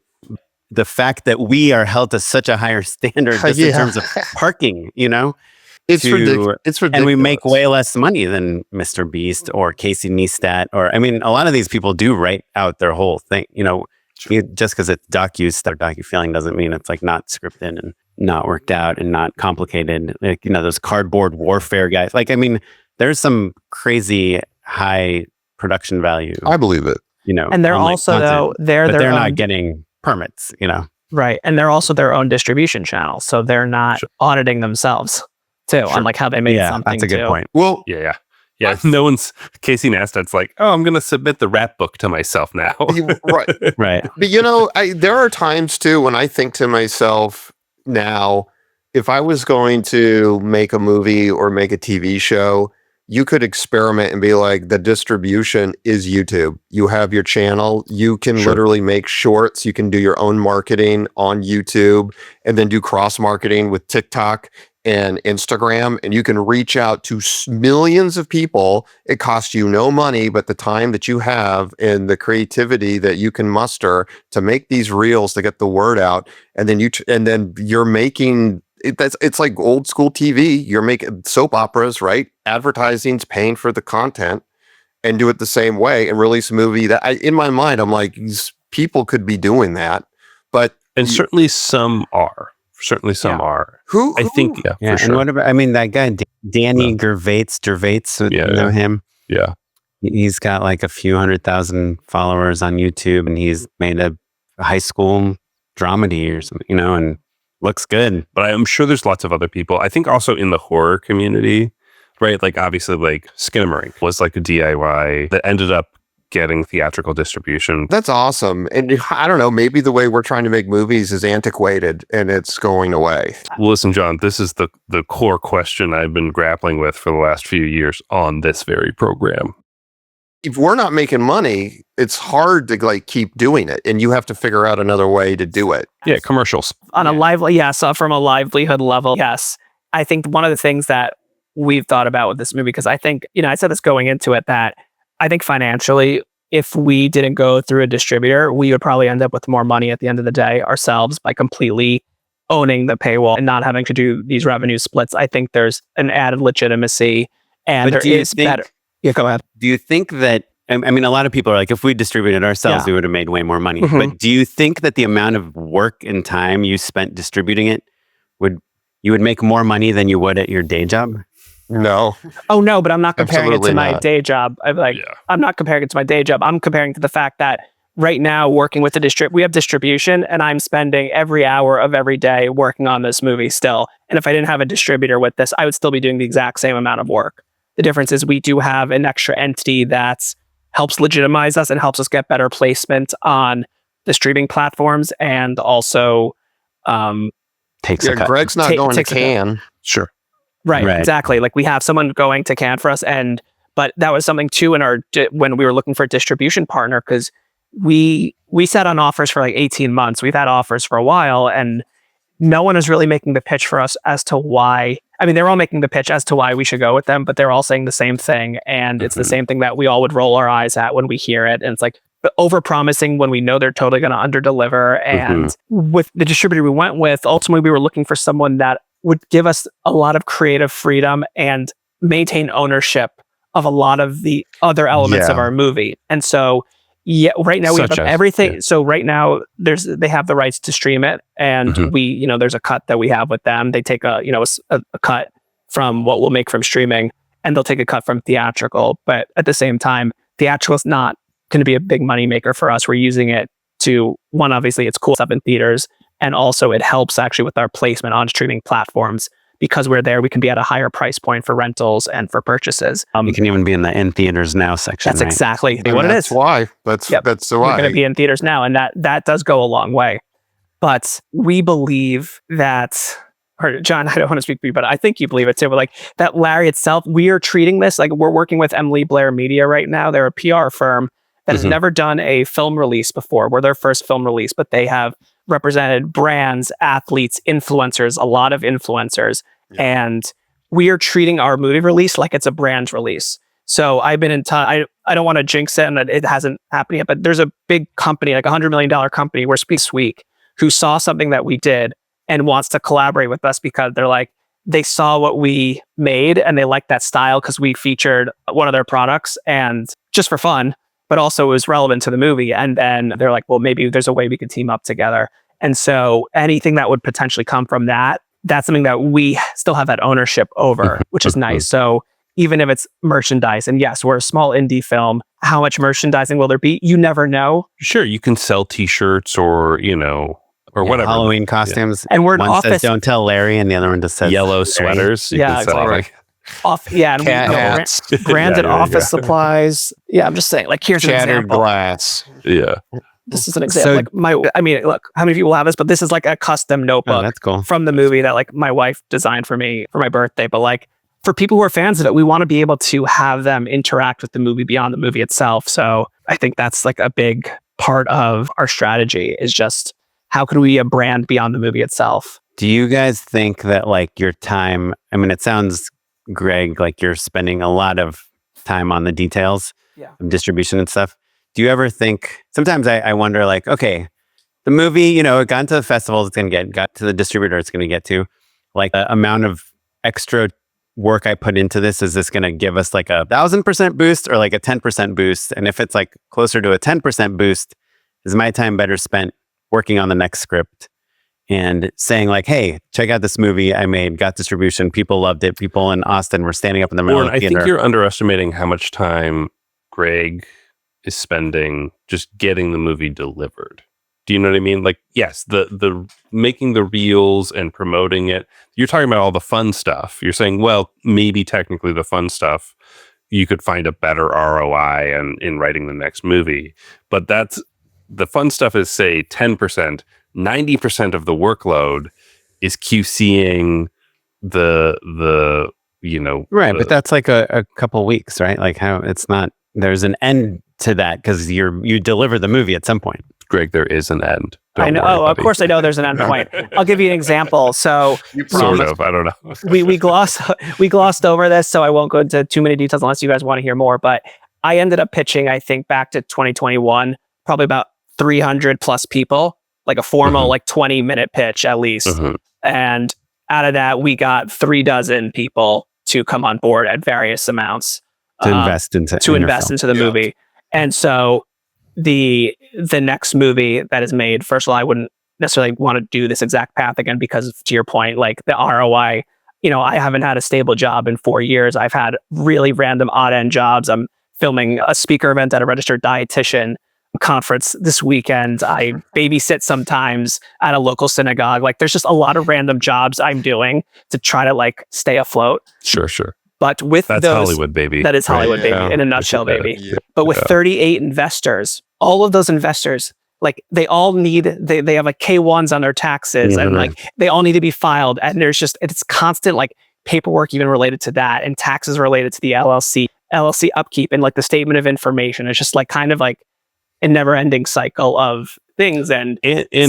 the fact that we are held to such a higher standard just in terms of parking, It's ridiculous. And we make way less money than Mr. Beast or Casey Neistat. Or, I mean, a lot of these people do write out their whole thing, just because it's docu-feeling doesn't mean it's like not scripted and not worked out and not complicated. Like, those cardboard warfare guys. Like, I mean, there's some crazy high production value. I believe it. And they're also, though, they're not getting permits, Right. And they're also their own distribution channel. So they're not auditing themselves. Too, on like how they made something. That's a good point. Well, yeah. No one's Casey Neistat's like, oh, I'm going to submit the rap book to myself now. Right. But there are times too when I think to myself now, if I was going to make a movie or make a TV show, you could experiment and be like, the distribution is YouTube. You have your channel. You can literally make shorts. You can do your own marketing on YouTube and then do cross marketing with TikTok and Instagram, and you can reach out to millions of people. It costs you no money, but the time that you have and the creativity that you can muster to make these reels to get the word out. And then you're making it. It's like old school TV. You're making soap operas, right? Advertising's paying for the content, and do it the same way and release a movie that in my mind, I'm like, these people could be doing that, and certainly some are. Certainly some are. Who? I think, for and sure. what about, I mean, that guy, Danny Gervais, you know him? Yeah. He's got like a few 100,000 followers on YouTube, and he's made a high school dramedy or something, and looks good. But I'm sure there's lots of other people. I think also in the horror community, right? Like obviously like Skinamarink was like a DIY that ended up getting theatrical distribution. That's awesome. And I don't know, maybe the way we're trying to make movies is antiquated and it's going away. Listen, John, this is the core question I've been grappling with for the last few years on this very program. If we're not making money, it's hard to like keep doing it, and you have to figure out another way to do it. Yeah, commercials. On a lively, so from a livelihood level, yes. I think one of the things that we've thought about with this movie, because I think, I said this going into it, that I think financially, if we didn't go through a distributor, we would probably end up with more money at the end of the day ourselves by completely owning the paywall and not having to do these revenue splits. I think there's an added legitimacy, and there is better. Yeah, go ahead. Do you think that, a lot of people are like, if we distributed ourselves, we would have made way more money. Mm-hmm. But do you think that the amount of work and time you spent distributing it, you would make more money than you would at your day job? No. Oh, no, but I'm not comparing Absolutely it to my not. day job. I'm not comparing it to my day job. I'm comparing to the fact that right now, working with we have distribution, and I'm spending every hour of every day working on this movie still. And if I didn't have a distributor with this, I would still be doing the exact same amount of work. The difference is we do have an extra entity that helps legitimize us and helps us get better placement on the streaming platforms, and also takes a cut. Greg's not going to takes a cut. Cannes. Sure. Right, exactly. Like we have someone going to Cannes for us, but that was something too when we were looking for a distribution partner, because we sat on offers for like 18 months. We've had offers for a while, and no one is really making the pitch for us as to why. They're all making the pitch as to why we should go with them, but they're all saying the same thing. And it's the same thing that we all would roll our eyes at when we hear it. And it's like over-promising when we know they're totally going to under-deliver. And with the distributor we went with, ultimately we were looking for someone that would give us a lot of creative freedom and maintain ownership of a lot of the other elements of our movie. And so, right now we have everything. Yeah. So right now they have the rights to stream it, and we, there's a cut that we have with them. They take a cut from what we'll make from streaming, and they'll take a cut from theatrical. But at the same time, theatrical is not going to be a big money maker for us. We're using it to, one, obviously it's cool stuff in theaters, and also it helps actually with our placement on streaming platforms. Because we're there, we can be at a higher price point for rentals and for purchases. You can even be in the in theaters now section. That's exactly what it is. That's why. That's why. We're going to be in theaters now, and that does go a long way. But we believe that, or John, I don't want to speak for you, but I think you believe it too. But like that, Larry itself, we are treating this like we're working with Emily Blair Media right now. They're a PR firm that has never done a film release before. We're their first film release, but they have represented brands, athletes, influencers, a lot of influencers. Yeah. And we are treating our movie release like it's a brand release. So I've been in touch. I don't want to jinx it, and it hasn't happened yet, but there's a big company, like $100 million company, we're speaking this week, who saw something that we did and wants to collaborate with us because they're like, they saw what we made and they liked that style because we featured one of their products, and just for fun, but also it was relevant to the movie. And then they're like, well, maybe there's a way we could team up together. And so anything that would potentially come from that, that's something that we still have that ownership over, which is nice. So even if it's merchandise, and yes, we're a small indie film, how much merchandising will there be? You never know. Sure, you can sell t-shirts or whatever. Halloween costumes. And we're an one office. Says, don't tell Larry, and the other one just says yellow sweaters. Exactly. And hats. Branded office supplies. Yeah, I'm just saying, like, here's an Shattered example. glass. Yeah. This is an example. Look, how many people have this? But this is like a custom notebook that's cool. from the movie that like my wife designed for me for my birthday. But like for people who are fans of it, we want to be able to have them interact with the movie beyond the movie itself. So I think that's like a big part of our strategy, is just how could we be a brand beyond the movie itself? Do you guys think that like your time, it sounds, Greg, like you're spending a lot of time on the details of distribution and stuff. Do you ever think, sometimes I wonder like, okay, the movie, it got into the festivals it's going to got to the distributor it's going to get to, like the amount of extra work I put into this, is this going to give us like 1,000% boost or like a 10% boost? And if it's like closer to a 10% boost, is my time better spent working on the next script and saying like, hey, check out this movie I made, got distribution, people loved it, people in Austin were standing up in the middle of the theater. I think you're underestimating how much time Greg is spending just getting the movie delivered. Do you know what I mean? Like, yes, the making the reels and promoting it. You're talking about all the fun stuff. You're saying, well, maybe technically the fun stuff, you could find a better ROI in writing the next movie. But that's the fun stuff is, say, 10%. 90% of the workload is QCing the Right, but that's like a couple weeks, right? Like how it's not. There's an end to that because you deliver the movie at some point. Greg, there is an end. I know. Oh, of course I know there's an end point. I'll give you an example. So sort of. I don't know. we glossed over this, so I won't go into too many details unless you guys want to hear more. But I ended up pitching, I think, back to 2021, probably about 300 plus people, like a formal, like 20-minute pitch at least. And out of that, we got 36 people to come on board at various amounts to invest into the movie. And so the next movie that is made, first of all, I wouldn't necessarily want to do this exact path again because, to your point, like the ROI, I haven't had a stable job in 4 years. I've had really random odd end jobs. I'm filming a speaker event at a registered dietitian conference this weekend. I babysit sometimes at a local synagogue. Like, there's just a lot of random jobs I'm doing to try to like stay afloat. Sure. But with that's those, Hollywood, baby. That is Hollywood, baby, in a nutshell, baby. Yeah. But with 38 investors, all of those investors, like they all need, they have like K1s on their taxes and like they all need to be filed. And it's constant like paperwork even related to that and taxes related to the LLC upkeep and like the statement of information. It's just like kind of like a never ending cycle of things and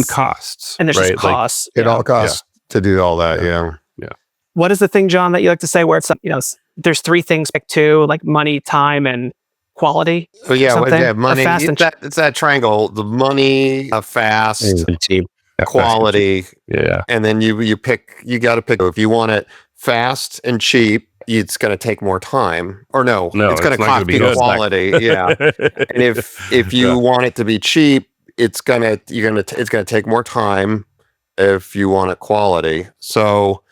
costs. And there's just costs. Like, it all costs to do all that. Yeah. What is the thing, John, that you like to say where it's, there's three things, pick two, like money, time, and quality? Oh, yeah. Money. It's that triangle, the money, fast, and cheap, quality. Yeah. And then you got to pick. If you want it fast and cheap, it's going to take more time. Or no, it's going to cost you quality. Yeah. And if you want it to be cheap, it's going to take more time if you want it quality. So,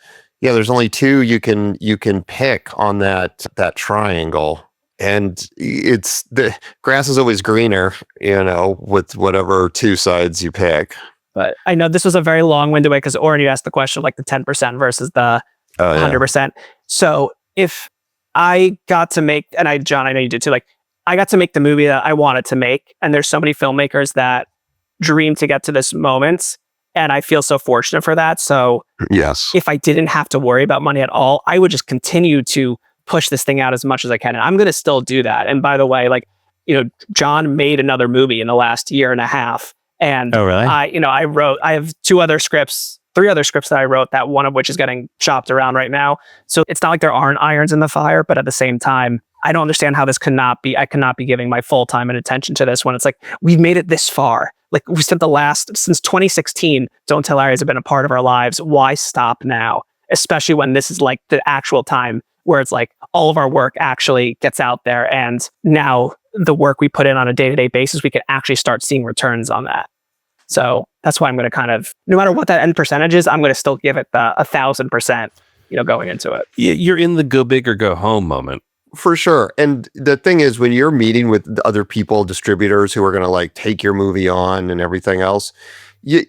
yeah, there's only two you can pick on that triangle, and it's the grass is always greener, with whatever two sides you pick. But I know this was a very long-winded way because Oren, you asked the question like the 10% versus the 100%. So if I got to make, and John, I know you did too. Like I got to make the movie that I wanted to make, and there's so many filmmakers that dream to get to this moment. And I feel so fortunate for that. So yes, if I didn't have to worry about money at all, I would just continue to push this thing out as much as I can. And I'm going to still do that. And by the way, like, John made another movie in the last year and a half. And oh, really? I have three other scripts that I wrote, that one of which is getting chopped around right now. So it's not like there aren't irons in the fire, but at the same time, I don't understand how I cannot be giving my full time and attention to this when it's like, we've made it this far. Like we spent since 2016, Don't Tell Larry has been a part of our lives. Why stop now? Especially when this is like the actual time where it's like all of our work actually gets out there. And now the work we put in on a day-to-day basis, we can actually start seeing returns on that. So that's why I'm going to kind of, no matter what that end percentage is, I'm going to still give it the 1,000%, going into it. You're in the go big or go home moment. For sure. And the thing is, when you're meeting with other people, distributors who are going to like take your movie on and everything else, you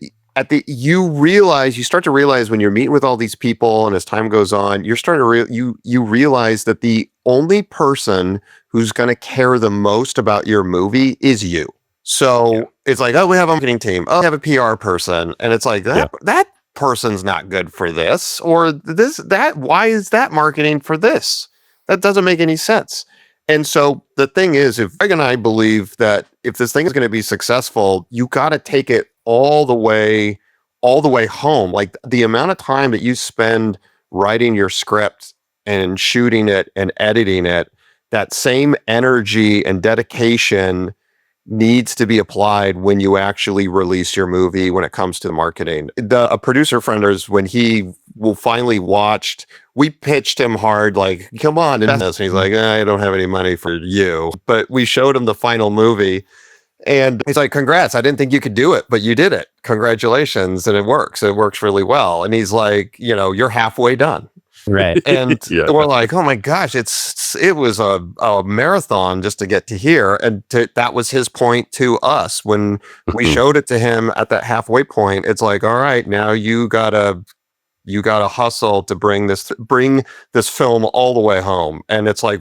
start to realize when you're meeting with all these people and as time goes on, you're starting to you realize that the only person who's going to care the most about your movie is you. So it's like, oh, we have a marketing team. Oh, we have a PR person. And it's like that person's not good for this or why is that marketing for this? That doesn't make any sense. And so the thing is, if Greg and I believe that if this thing is going to be successful, you got to take it all the way home. Like the amount of time that you spend writing your script and shooting it and editing it, that same energy and dedication needs to be applied when you actually release your movie when it comes to the marketing. A producer friend is, when he finally watched, we pitched him hard, like, come on, and he's like, I don't have any money for you. But we showed him the final movie and he's like, congrats, I didn't think you could do it, but you did it. Congratulations. And it works really well. And he's like, you're halfway done. Right. And Yeah. we're like, oh my gosh, it was a marathon just to get to here. And that was his point to us when we showed it to him at that halfway point. It's like, all right, now you gotta hustle to bring this film all the way home. And it's like,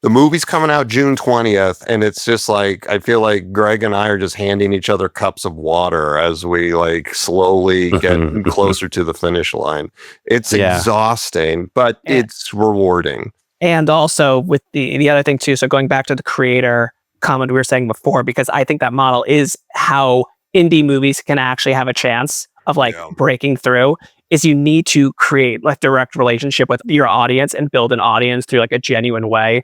the movie's coming out June 20th, and it's just like, I feel like Greg and I are just handing each other cups of water as we like slowly get closer to the finish line. It's exhausting, but it's rewarding. And also with the other thing too, so going back to the creator comment we were saying before, because I think that model is how indie movies can actually have a chance of like breaking through, is you need to create like direct relationship with your audience and build an audience through like a genuine way.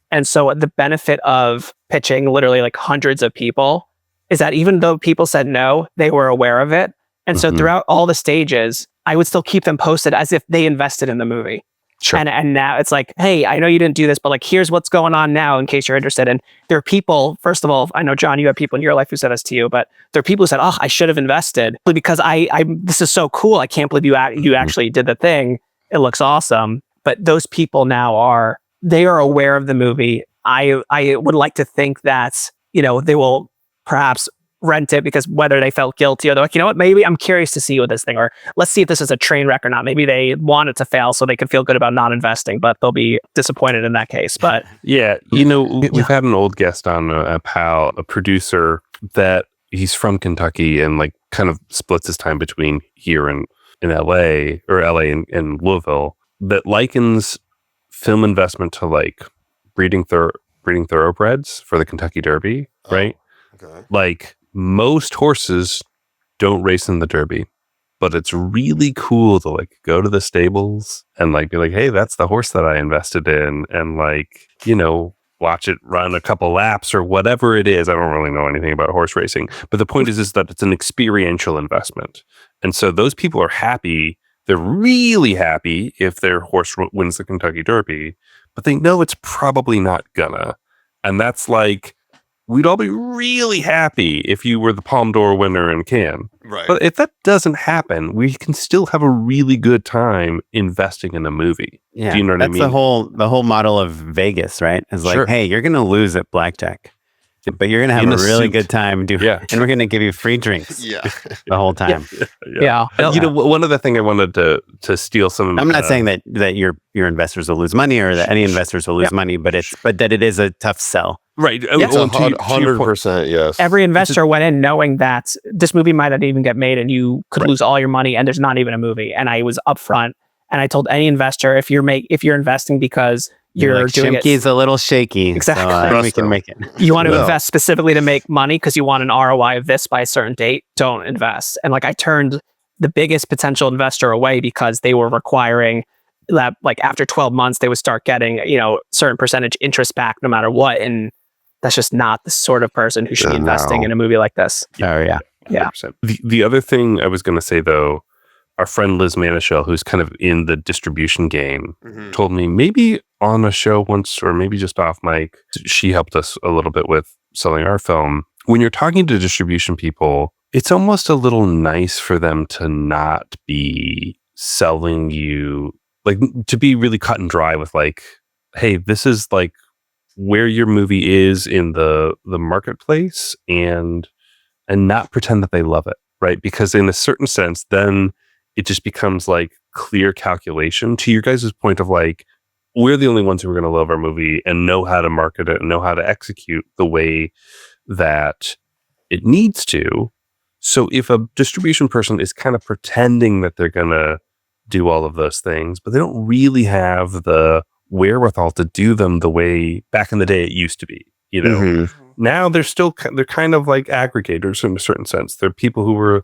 And so the benefit of pitching literally like hundreds of people is that even though people said no, they were aware of it. And so throughout all the stages, I would still keep them posted as if they invested in the movie. Sure. And now it's like, hey, I know you didn't do this, but like, here's what's going on now in case you're interested. And there are people, first of all, I know, John, you have people in your life who said this to you, but there are people who said, oh, I should have invested because this is so cool. I can't believe you actually did the thing. It looks awesome. But those people now they are aware of the movie. I would like to think that, they will perhaps rent it because whether they felt guilty or they're like, you know what, maybe I'm curious to see what this thing, or let's see if this is a train wreck or not. Maybe they want it to fail so they can feel good about not investing, but they'll be disappointed in that case. But yeah, we've had an old guest on, a pal, a producer that he's from Kentucky and like kind of splits his time between here and in LA and Louisville, that likens film investment to like breeding thoroughbreds for the Kentucky Derby, right? Okay. Like most horses don't race in the Derby, but it's really cool to like go to the stables and like be like, hey, that's the horse that I invested in, and like, watch it run a couple laps or whatever it is. I don't really know anything about horse racing, but the point is that it's an experiential investment. And so those people are happy. They're really happy if their horse wins the Kentucky Derby, but they know it's probably not gonna. And that's like, we'd all be really happy if you were the Palme d'Or winner in Cannes. Right. But if that doesn't happen, we can still have a really good time investing in a movie. Yeah, do you know what I mean? That's the whole model of Vegas, right? It's like, Sure. hey, you're going to lose at blackjack, but you're going to have a really good time and we're going to give you free drinks the whole time. Yeah. One other thing I wanted to steal some. I'm not saying that your investors will lose money or that any investors will lose money, but that it is a tough sell. Right. It's 100%. Yes. Every investor went in knowing that this movie might not even get made and you could lose all your money and there's not even a movie. And I was upfront and I told any investor, if you're investing because you're like, doing Shimke's a little shaky. Exactly. So we can make it. You want to invest specifically to make money because you want an ROI of this by a certain date, don't invest. And like I turned the biggest potential investor away because they were requiring that like after 12 months, they would start getting, certain percentage interest back no matter what. And that's just not the sort of person who should be investing in a movie like this. Oh, yeah. 100%. The other thing I was going to say, though, our friend Liz Manischel, who's kind of in the distribution game, told me maybe on a show once or maybe just off mic, she helped us a little bit with selling our film. When you're talking to distribution people, it's almost a little nice for them to not be selling you, like to be really cut and dry with like, hey, this is like where your movie is in the marketplace and not pretend that they love it, right? Because in a certain sense, then it just becomes like clear calculation to your guys' point of like, we're the only ones who are going to love our movie and know how to market it and know how to execute the way that it needs to. So if a distribution person is kind of pretending that they're going to do all of those things, but they don't really have the wherewithal to do them the way back in the day it used to be, Now they're kind of like aggregators in a certain sense. They're people who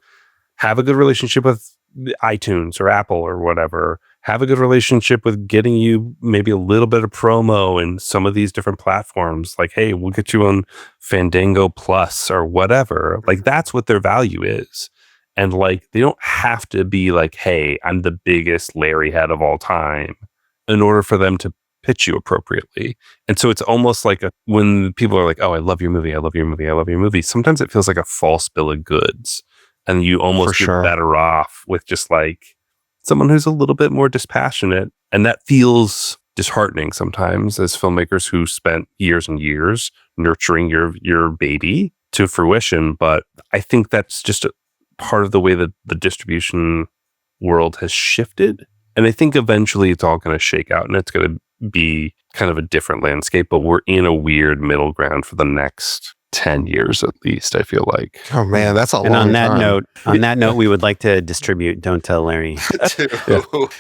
have a good relationship with iTunes or Apple or whatever, have a good relationship with getting you maybe a little bit of promo in some of these different platforms. Like, hey, we'll get you on Fandango Plus or whatever. Like that's what their value is. And like, they don't have to be like, hey, I'm the biggest Larry head of all time in order for them to pitch you appropriately. And so it's almost like when people are like, oh, I love your movie, I love your movie, I love your movie. Sometimes it feels like a false bill of goods. And you almost get better off with just like someone who's a little bit more dispassionate. And that feels disheartening sometimes as filmmakers who spent years and years nurturing your baby to fruition. But I think that's just a part of the way that the distribution world has shifted. And I think eventually it's all going to shake out and it's going to be kind of a different landscape, but we're in a weird middle ground for the next 10 years at least, I feel like. Oh man, that's a long And on that time. note, we would like to distribute Don't Tell Larry.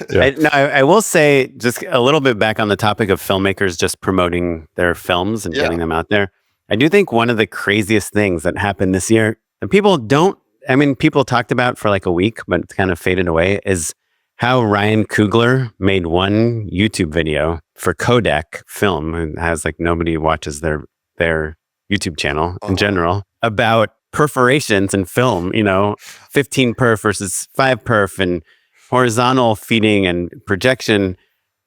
Yeah. I will say just a little bit back on the topic of filmmakers just promoting their films and getting them out there. I do think one of the craziest things that happened this year, and people talked about for like a week, but it's kind of faded away, is how Ryan Coogler made one YouTube video for Kodak Film, and has like nobody watches their YouTube channel in general, about perforations in film, 15 perf versus 5 perf and horizontal feeding and projection.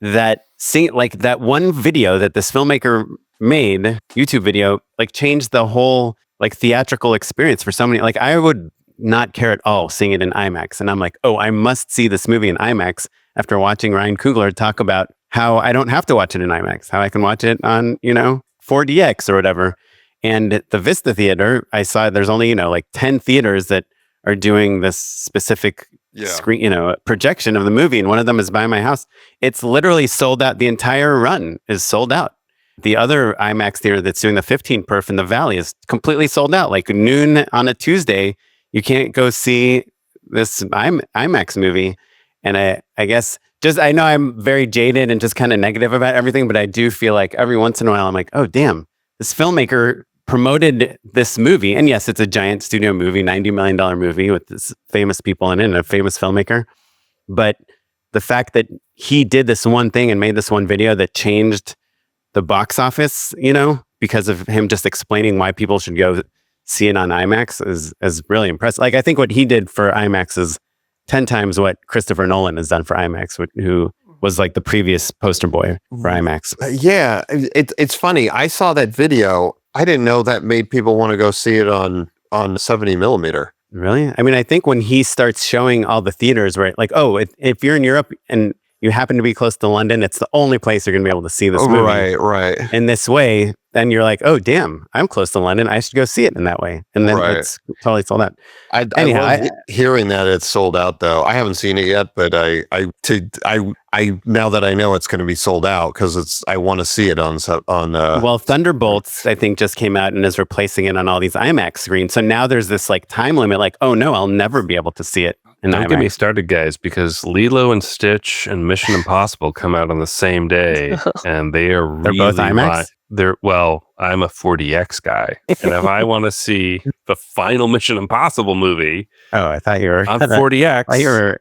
That one video that this filmmaker made, YouTube video, like changed the whole like theatrical experience for so many. Like I would not care at all seeing it in IMAX. And I'm like, oh, I must see this movie in IMAX after watching Ryan Coogler talk about how I don't have to watch it in IMAX, how I can watch it on, 4DX or whatever. And the Vista Theater, I saw there's only, like 10 theaters that are doing this specific screen, projection of the movie. And one of them is by my house. It's literally sold out. The entire run is sold out. The other IMAX theater that's doing the 15 perf in the Valley is completely sold out. Like noon on a Tuesday, you can't go see this IMAX movie. And I guess I know I'm very jaded and just kind of negative about everything, but I do feel like every once in a while I'm like, oh, damn, this filmmaker promoted this movie. And yes, it's a giant studio movie, $90 million movie with this famous people in it and a famous filmmaker. But the fact that he did this one thing and made this one video that changed the box office, because of him just explaining why people should go see it on IMAX is really impressive. Like, I think what he did for IMAX is 10 times what Christopher Nolan has done for IMAX, who was like the previous poster boy for IMAX. Yeah, it's funny. I saw that video. I didn't know that made people want to go see it on 70 millimeter. Really? I mean, I think when he starts showing all the theaters where, like, oh, if you're in Europe and you happen to be close to London, it's the only place you're going to be able to see this movie. Right. In this way, then you're like, oh, damn, I'm close to London. I should go see it in that way. And then it's totally sold out. I love hearing that it's sold out, though. I haven't seen it yet, but I now that I know it's going to be sold out, because I want to see it on. Well, Thunderbolts, I think, just came out and is replacing it on all these IMAX screens. So now there's this like time limit. Like, oh no, I'll never be able to see it. Don't get me started, guys, because Lilo and Stitch and Mission Impossible come out on the same day, and they're both IMAX. I'm a 4DX guy, and if I want to see the final Mission Impossible movie, I thought you were on 4DX. You were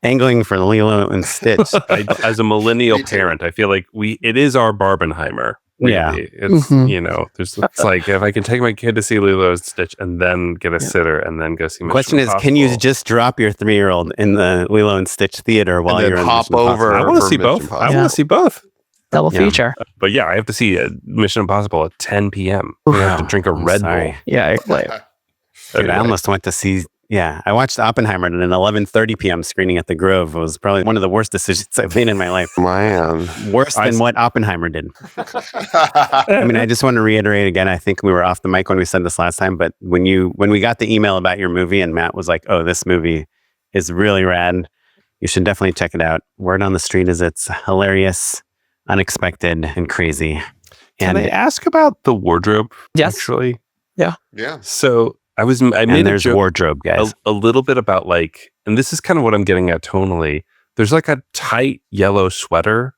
angling for Lilo and Stitch. As a millennial parent, I feel like it is our Barbenheimer. Really. Yeah. It's it's like if I can take my kid to see Lilo and Stitch and then get a sitter and then go see Mission Question Impossible. is, can you just drop your 3-year-old in the Lilo and Stitch theater while you're in hop over? I want to see both. I want to see both. Double feature. But yeah, I have to see Mission Impossible at 10 p.m. I have to drink a Red Bull. Yeah, Dude, I almost went to see. Yeah, I watched Oppenheimer at an 11:30 p.m. screening at the Grove. It was probably one of the worst decisions I've made in my life. Man, worse than what Oppenheimer did. I mean, I just want to reiterate again. I think we were off the mic when we said this last time, but when we got the email about your movie and Matt was like, "Oh, this movie is really rad. You should definitely check it out." Word on the street is it's hilarious, unexpected, and crazy. Can I ask about the wardrobe? Yes. Actually, yeah. So I made there's a joke wardrobe, guys. a little bit about like, and this is kind of what I'm getting at tonally. There's like a tight yellow sweater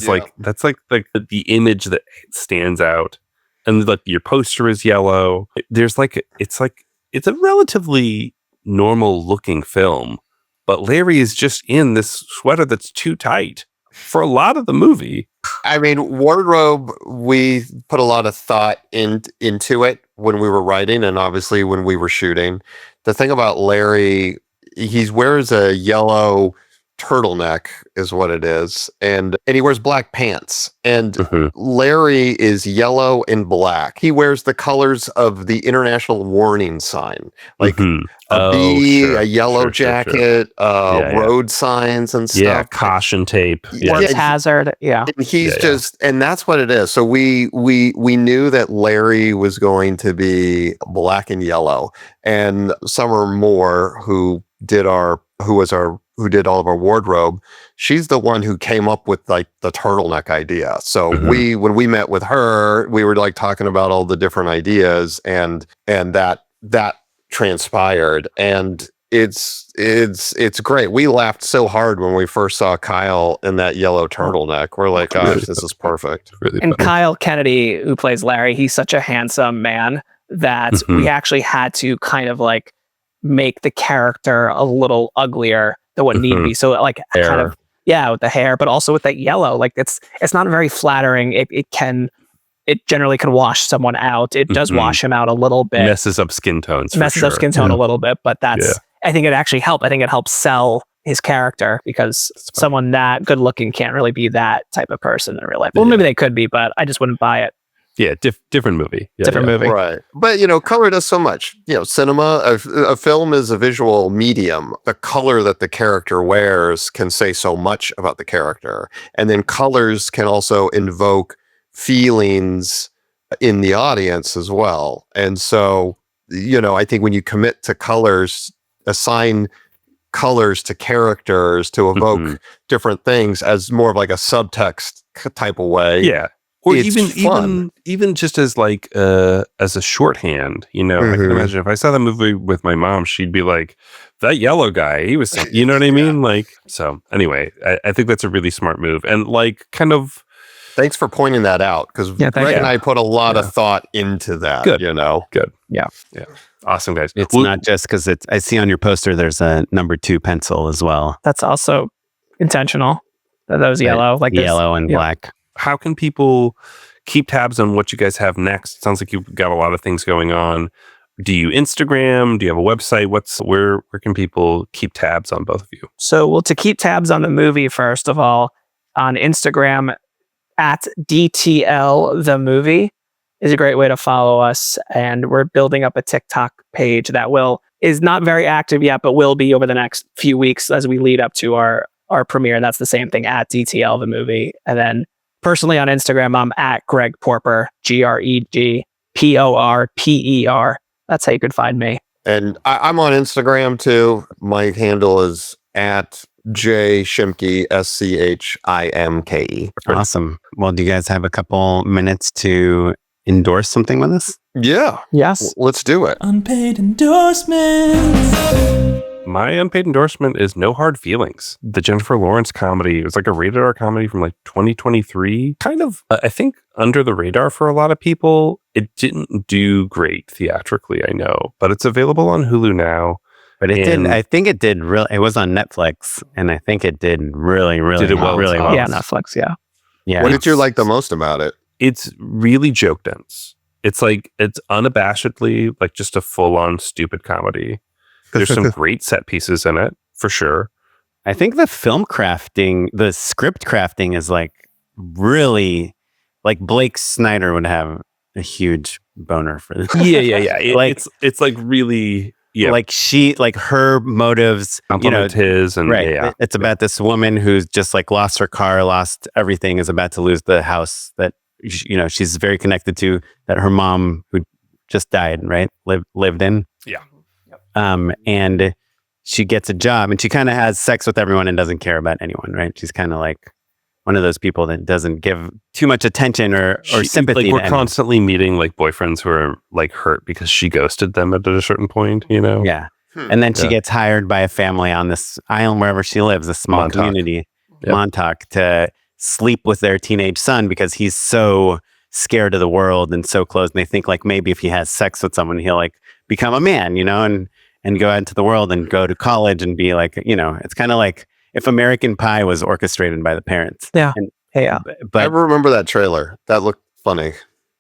like that's like the image that stands out, and like your poster is yellow. There's like it's a relatively normal looking film, but Larry is just in this sweater that's too tight for a lot of the movie. I mean, wardrobe, we put a lot of thought into it when we were writing and obviously when we were shooting. The thing about Larry, he wears a yellow turtleneck is what it is. And he wears black pants. And Mhm. Larry is yellow and black. He wears the colors of the international warning sign, like Mhm. a bee, sure, a yellow sure. jacket, Yeah. road signs and stuff. Yeah, caution tape. Yeah. Words and he- hazard. Yeah. And he's Yeah. just, and that's what it is. So we knew that Larry was going to be black and yellow. And Summer Moore, who did all of our wardrobe, she's the one who came up with like the turtleneck idea. So Mhm. when we met with her, we were like talking about all the different ideas, and that transpired, and it's great. We laughed so hard when we first saw Kyle in that yellow turtleneck. We're like, gosh, this is perfect. Really And funny. Kiel Kennedy, who plays Larry, he's such a handsome man that Mhm. we actually had to kind of like make the character a little uglier than what need to be. So like kind Hair. of with the hair, but also with that yellow. Like it's not very flattering. It generally can wash someone out. It does Mhm. wash him out a little bit. Messes up skin tones. for Messes up sure. skin tone Yeah. a little bit, but that's I think it actually helped. I think it helps sell his character because That's fine. someone that good looking can't really be that type of person in real life. Well, maybe they could be, but I just wouldn't buy it. Yeah, different movie. Yeah, Different yeah. movie. Right. But, color does so much. Cinema, a film is a visual medium. The color that the character wears can say so much about the character. And then colors can also invoke feelings in the audience as well. And so, I think when you commit to colors, assign colors to characters to evoke Mhm. different things as more of like a subtext type of way. Yeah. Or It's fun. even just as like as a shorthand, I can Mhm. imagine if I saw the movie with my mom, she'd be like, that yellow guy, he was, you know what I mean? Like, so anyway, I think that's a really smart move. And like kind of, Thanks for pointing that out, because Yeah, thank Greg you. and I put a lot Yeah. of thought into that. Good. Good. awesome guys. It's Well, not just because I see on your poster there's a number 2 pencil as well. That's also intentional. That was yellow. Like this. Yellow and yeah. black. how can people keep tabs on what you guys have next? It sounds like you've got a lot of things going on. Do you Instagram? Do you have a website? Where can people keep tabs on both of you? So, well, to keep tabs on the movie, first of all, on Instagram at DTL the movie is a great way to follow us. And we're building up a TikTok page that is not very active yet, but will be over the next few weeks as we lead up to our premiere. That's the same thing at DTL the movie. And then personally on Instagram, I'm at Greg Porper, GregPorper. That's how you could find me. And I'm on Instagram too. My handle is at Shimke, SCHIMKE. Awesome. Well, do you guys have a couple minutes to endorse something with us? Yeah. Yes. Let's do it. Unpaid endorsements. My unpaid endorsement is No Hard Feelings. The Jennifer Lawrence comedy. It was like a rated R comedy from like 2023. Kind of, I think, under the radar for a lot of people. It didn't do great theatrically, I know, but it's available on Hulu now. But it did. And- I think it did really. It was on Netflix, and I think it did really, really, Did it well? really Oh. well. Yeah, Netflix. Yeah. Yeah. What did you like the most about it? It's really joke dense. It's unabashedly like just a full on stupid comedy. There's some great set pieces in it for sure. I think the film crafting, the script crafting is like really, like Blake Snyder would have a huge boner for this. Yeah. Like- It's like really, yeah, Like her motives, compliment his and right. yeah. It's about this woman who's just like lost her car, lost everything, is about to lose the house that, she's very connected to, that her mom who just died, right? Lived in. Yeah. And she gets a job and she kind of has sex with everyone and doesn't care about anyone, right? She's kind of like one of those people that doesn't give too much attention or sympathy. Like we're to anyone. constantly meeting like boyfriends who are like hurt because she ghosted them at a certain point, Yeah. And then she Yeah. gets hired by a family on this island wherever she lives, a small Montauk. community, Yep. Montauk, to sleep with their teenage son because he's so scared of the world and so closed. And they think like maybe if he has sex with someone, he'll like become a man, and go out into the world and go to college and be like, it's kind of like if American Pie was orchestrated by the parents. Yeah. And, Yeah. I but remember that trailer. That looked funny.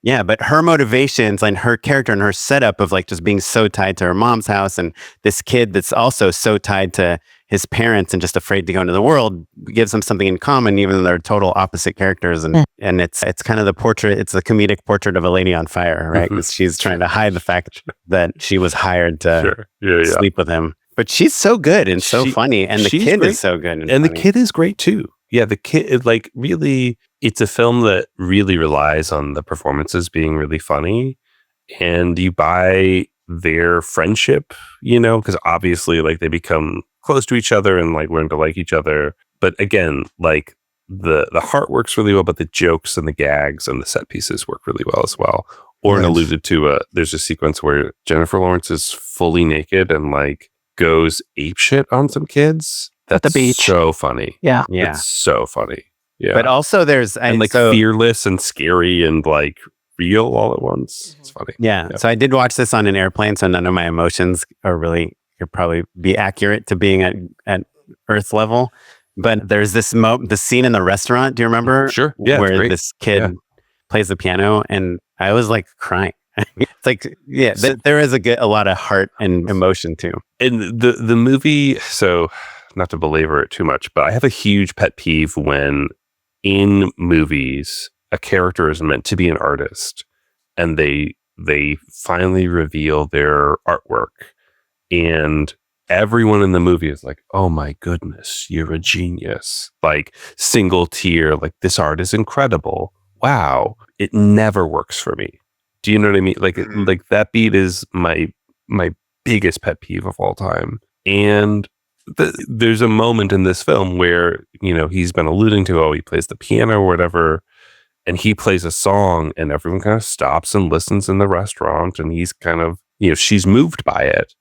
yeah, but her motivations and her character and her setup of like just being so tied to her mom's house and this kid that's also so tied to, his parents and just afraid to go into the world gives them something in common, even though they're total opposite characters. And it's kind of the portrait, it's the comedic portrait of a lady on fire, right? Because she's trying to hide the fact that she was hired to sleep with him. But she's so good and so funny. And the kid is so good. And the kid is great too. Yeah, the kid, like, really, it's a film that really relies on the performances being really funny. And you buy their friendship, you know, because obviously, like, they become close to each other and like learn to like each other. But again, like, the heart works really well, but the jokes and the gags and the set pieces work really well as well. Oren alluded to there's a sequence where Jennifer Lawrence is fully naked and like goes apeshit on some kids. That's at the beach. So funny. Yeah. It's so funny. Yeah. But also there's and like fearless and scary and like real all at once. It's funny. Yeah. So I did watch this on an airplane, so none of my emotions are really could probably be accurate to being at Earth level. But there's this the scene in the restaurant. Do you remember? Sure. Yeah. Where this kid plays the piano, and I was like crying. It's like, there is a lot of heart and emotion too. And the movie, so not to belabor it too much, but I have a huge pet peeve when in movies a character is meant to be an artist and they finally reveal their artwork and everyone in the movie is like, oh my goodness, you're a genius. Like, single tear, like, this art is incredible. Wow. It never works for me. Do you know what I mean? Like, like that beat is my biggest pet peeve of all time. And there's a moment in this film where, you know, he's been alluding to, he plays the piano or whatever, and he plays a song and everyone kind of stops and listens in the restaurant, and he's kind of, you know, she's moved by it.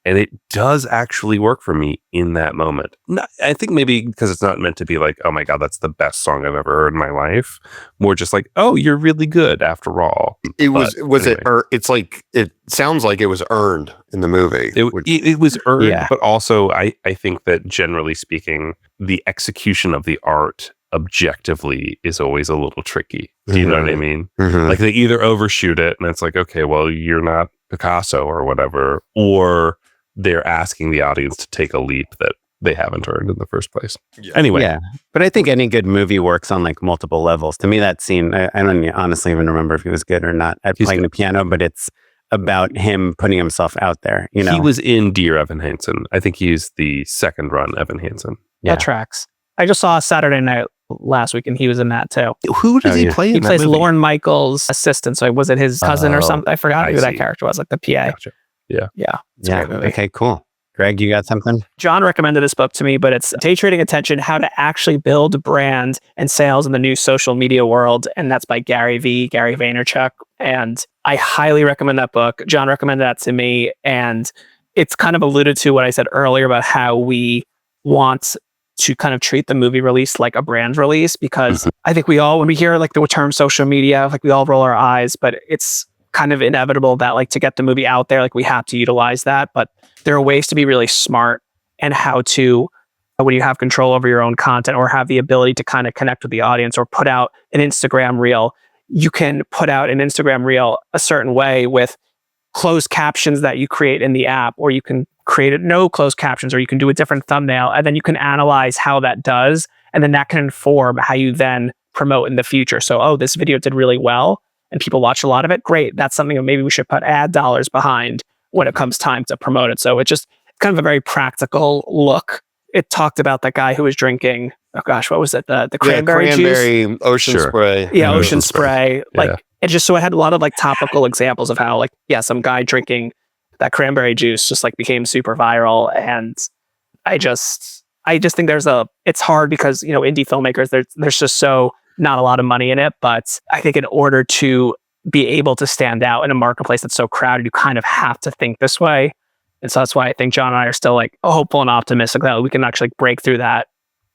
And it does actually work for me in that moment. I think maybe because it's not meant to be like, oh my God, that's the best song I've ever heard in my life. More just like, oh, you're really good after all. It's like, it sounds like it was earned in the movie. It was earned, but also I think that generally speaking, the execution of the art objectively is always a little tricky. Do you know what I mean? Like, they either overshoot it and it's like, okay, well, you're not Picasso or whatever, or they're asking the audience to take a leap that they haven't earned in the first place. Anyway. But I think any good movie works on like multiple levels. To me, that scene, I don't honestly even remember if he was good or not at playing the piano, but it's about him putting himself out there. You know, he was in Dear Evan Hansen. I think he's the second run Evan Hansen. That tracks. I just saw Saturday Night last week and he was in that too. Who does he play in He that plays movie? Lorne Michaels' assistant. So was it his cousin or something? I forgot who that character was, like the PA. Gotcha. Yeah. It's a great movie. Okay, cool. Greg, you got something? John recommended this book to me, but it's Day Trading Attention, How to Actually Build Brand and Sales in the New Social Media World. And that's by Gary Vaynerchuk. And I highly recommend that book. John recommended that to me. And it's kind of alluded to what I said earlier about how we want to kind of treat the movie release like a brand release, because I think we all, when we hear like the term social media, like we all roll our eyes, but it's kind of inevitable that like to get the movie out there, like we have to utilize that. But there are ways to be really smart and how to, when you have control over your own content or have the ability to kind of connect with the audience or put out an Instagram reel, you can put out an Instagram reel a certain way with closed captions that you create in the app, or you can create no closed captions, or you can do a different thumbnail, and then you can analyze how that does, and then that can inform how you then promote in the future. So, this video did really well and people watch a lot of it. Great. That's something that maybe we should put ad dollars behind when it comes time to promote it. So it's kind of a very practical look. It talked about that guy who was drinking, what was it? The cranberry juice? Ocean spray. Yeah, ocean spray. It just, so it had a lot of like topical examples of how like, some guy drinking that cranberry juice just like became super viral. And I just think it's hard because, you know, indie filmmakers, there's just so not a lot of money in it. But I think in order to be able to stand out in a marketplace that's so crowded, you kind of have to think this way. And so that's why I think John and I are still like hopeful and optimistic that we can actually break through that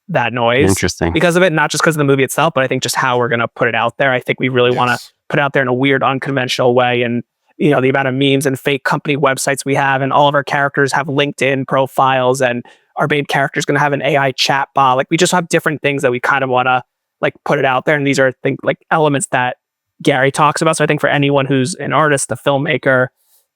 noise. Interesting. Because of it, not just because of the movie itself, but I think just how we're going to put it out there. I think we really want to put it out there in a weird, unconventional way. And, you know, the amount of memes and fake company websites we have, and all of our characters have LinkedIn profiles, and our main character is going to have an AI chat bot. Like, we just have different things that we kind of want to like put it out there. And these are elements that Gary talks about. So I think for anyone who's an artist, a filmmaker,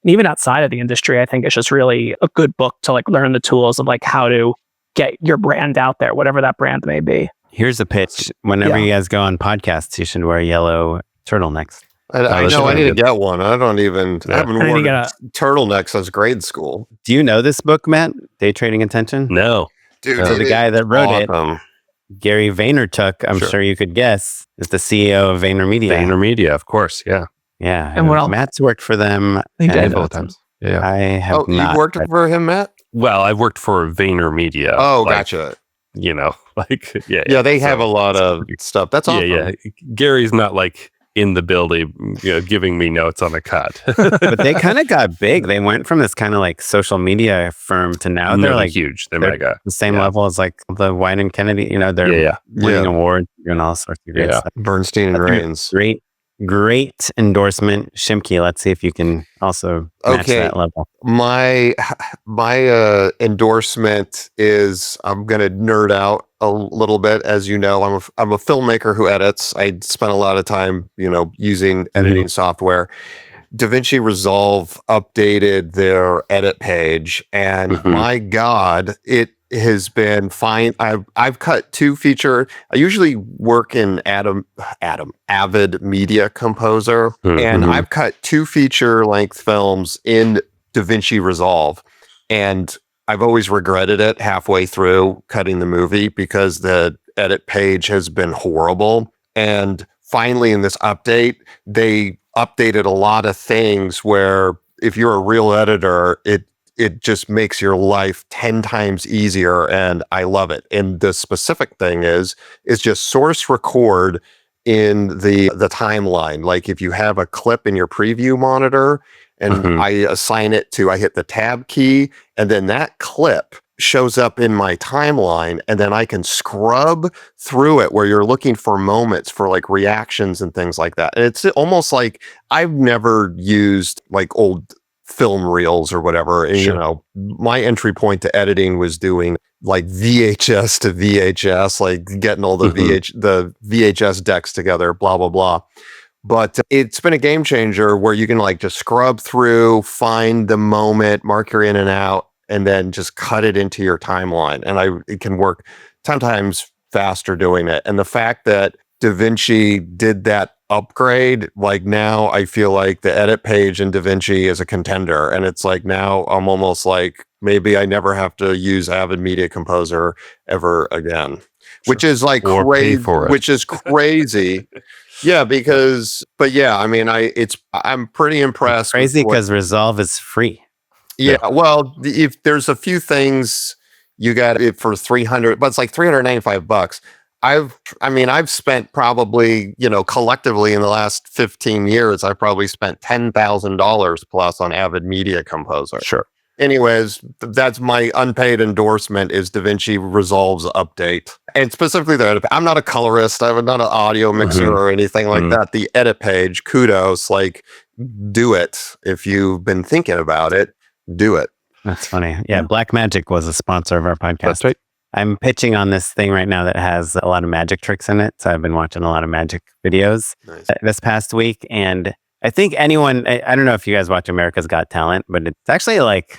and even outside of the industry, I think it's just really a good book to like learn the tools of like how to get your brand out there, whatever that brand may be. Here's a pitch. Whenever you guys go on podcasts, you should wear yellow turtlenecks. I know I need to get one. I haven't worn turtlenecks since grade school. Do you know this book, Matt? Day Trading Attention? No. Dude, So the guy that wrote it, Gary Vaynerchuk, I'm sure you could guess, is the CEO of VaynerMedia. VaynerMedia, of course. Yeah. Yeah. And what else? Matt's worked for them. He did both times. Yeah. I have not. You worked for him, Matt? Well, I've worked for VaynerMedia. Oh, gotcha. You know, like, they have a lot of stuff. That's awesome. Yeah. Gary's not like in the building, giving me notes on a cut. But they kind of got big. They went from this kind of like social media firm to now they're like huge. They're mega. The same level as like the Wine and Kennedy. You know, they're winning awards, doing all sorts of great stuff. Bernstein and Rains. Great endorsement, Shimke. Let's see if you can also match that level. My endorsement is, I'm going to nerd out a little bit. As you know, I'm a filmmaker who edits. I spent a lot of time, using editing software. DaVinci Resolve updated their edit page, and my God, it has been fine. I've cut 2 feature. I usually work in Avid Media Composer, and I've cut 2 feature length films in DaVinci Resolve, and I've always regretted it halfway through cutting the movie because the edit page has been horrible. And finally, in this update, they updated a lot of things where if you're a real editor, it just makes your life 10 times easier, and I love it. And the specific thing is just source record in the timeline. Like if you have a clip in your preview monitor and I assign it to, I hit the tab key, and then that clip shows up in my timeline, and then I can scrub through it where you're looking for moments for like reactions and things like that. And it's almost like I've never used like old film reels or whatever. And, my entry point to editing was doing like VHS to VHS, like getting all the the VHS decks together, blah, blah, blah. But it's been a game changer where you can like just scrub through, find the moment, mark your in and out, and then just cut it into your timeline. And it can work 10 times faster doing it. And the fact that DaVinci did that upgrade, like now I feel like the edit page in DaVinci is a contender. And it's like now I'm almost like maybe I never have to use Avid Media Composer ever again, which is like crazy, which is crazy. Yeah, I mean, I'm pretty impressed. It's crazy because Resolve is free. Yeah, well, if there's a few things you got it for $300, but it's like $395. I've spent probably, collectively in the last 15 years, I've probably spent $10,000 plus on Avid Media Composer. Sure. Anyways, that's my unpaid endorsement is DaVinci Resolve's update. And specifically the edit. I'm not a colorist. I'm not an audio mixer or anything like that. The edit page, kudos, like do it. If you've been thinking about it, do it. That's funny. Yeah, Black Magic was a sponsor of our podcast. That's right. I'm pitching on this thing right now that has a lot of magic tricks in it. So I've been watching a lot of magic videos this past week. And I think I don't know if you guys watch America's Got Talent, but it's actually like,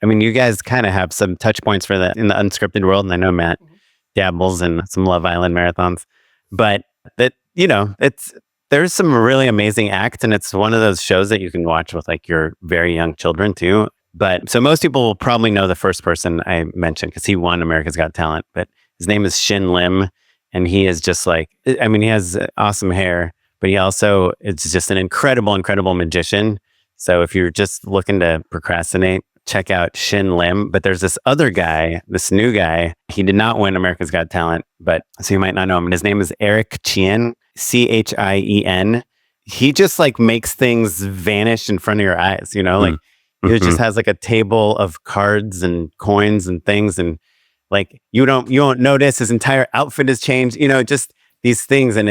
you guys kind of have some touch points for that in the unscripted world. And I know Matt dabbles in some Love Island marathons, but there's some really amazing acts. And it's one of those shows that you can watch with like your very young children too. But so most people will probably know the first person I mentioned because he won America's Got Talent, but his name is Shin Lim. And he is just like, he has awesome hair, but he also is just an incredible, incredible magician. So if you're just looking to procrastinate, check out Shin Lim. But there's this other guy, this new guy. He did not win America's Got Talent, but so you might not know him. And his name is Eric Chien, Chien. He just like makes things vanish in front of your eyes, like he just has like a table of cards and coins and things. And like, you won't notice his entire outfit has changed, just these things. And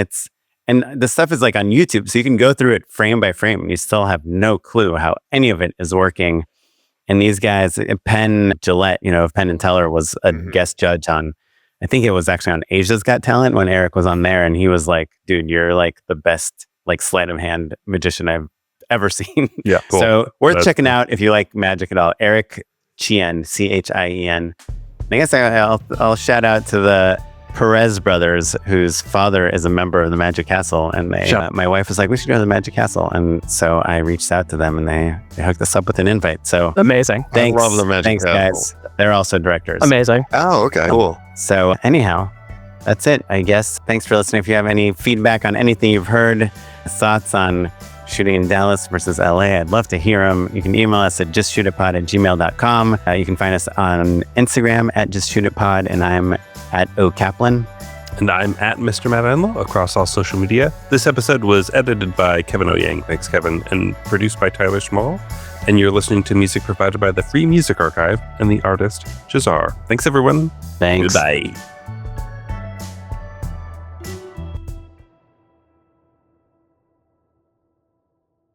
the stuff is like on YouTube. So you can go through it frame by frame and you still have no clue how any of it is working. And these guys, Penn Jillette, of Penn and Teller was a guest judge on, I think it was actually on Asia's Got Talent when Eric was on there. And he was like, dude, you're like the best like sleight of hand magician I've ever seen. Yeah. Cool. So worth checking out if you like magic at all. Eric Chien, Chien. I guess I'll shout out to the Perez brothers, whose father is a member of the Magic Castle, and my wife was like, "We should go to the Magic Castle," and so I reached out to them, and they hooked us up with an invite. So amazing! Thanks, I love the Magic Castle. Guys. They're also directors. Amazing. Oh, okay, cool. So anyhow, that's it, I guess. Thanks for listening. If you have any feedback on anything you've heard, thoughts on shooting in Dallas versus LA, I'd love to hear them. You can email us at justshootitpod@gmail.com. You can find us on Instagram at justshootitpod, and I'm at O Kaplan. And I'm at Mr. Matt Enlow across all social media. This episode was edited by Kevin Oyang, thanks Kevin, and produced by Tyler Small. And you're listening to music provided by the Free Music Archive and the artist Jazar. Thanks everyone. Thanks. Goodbye.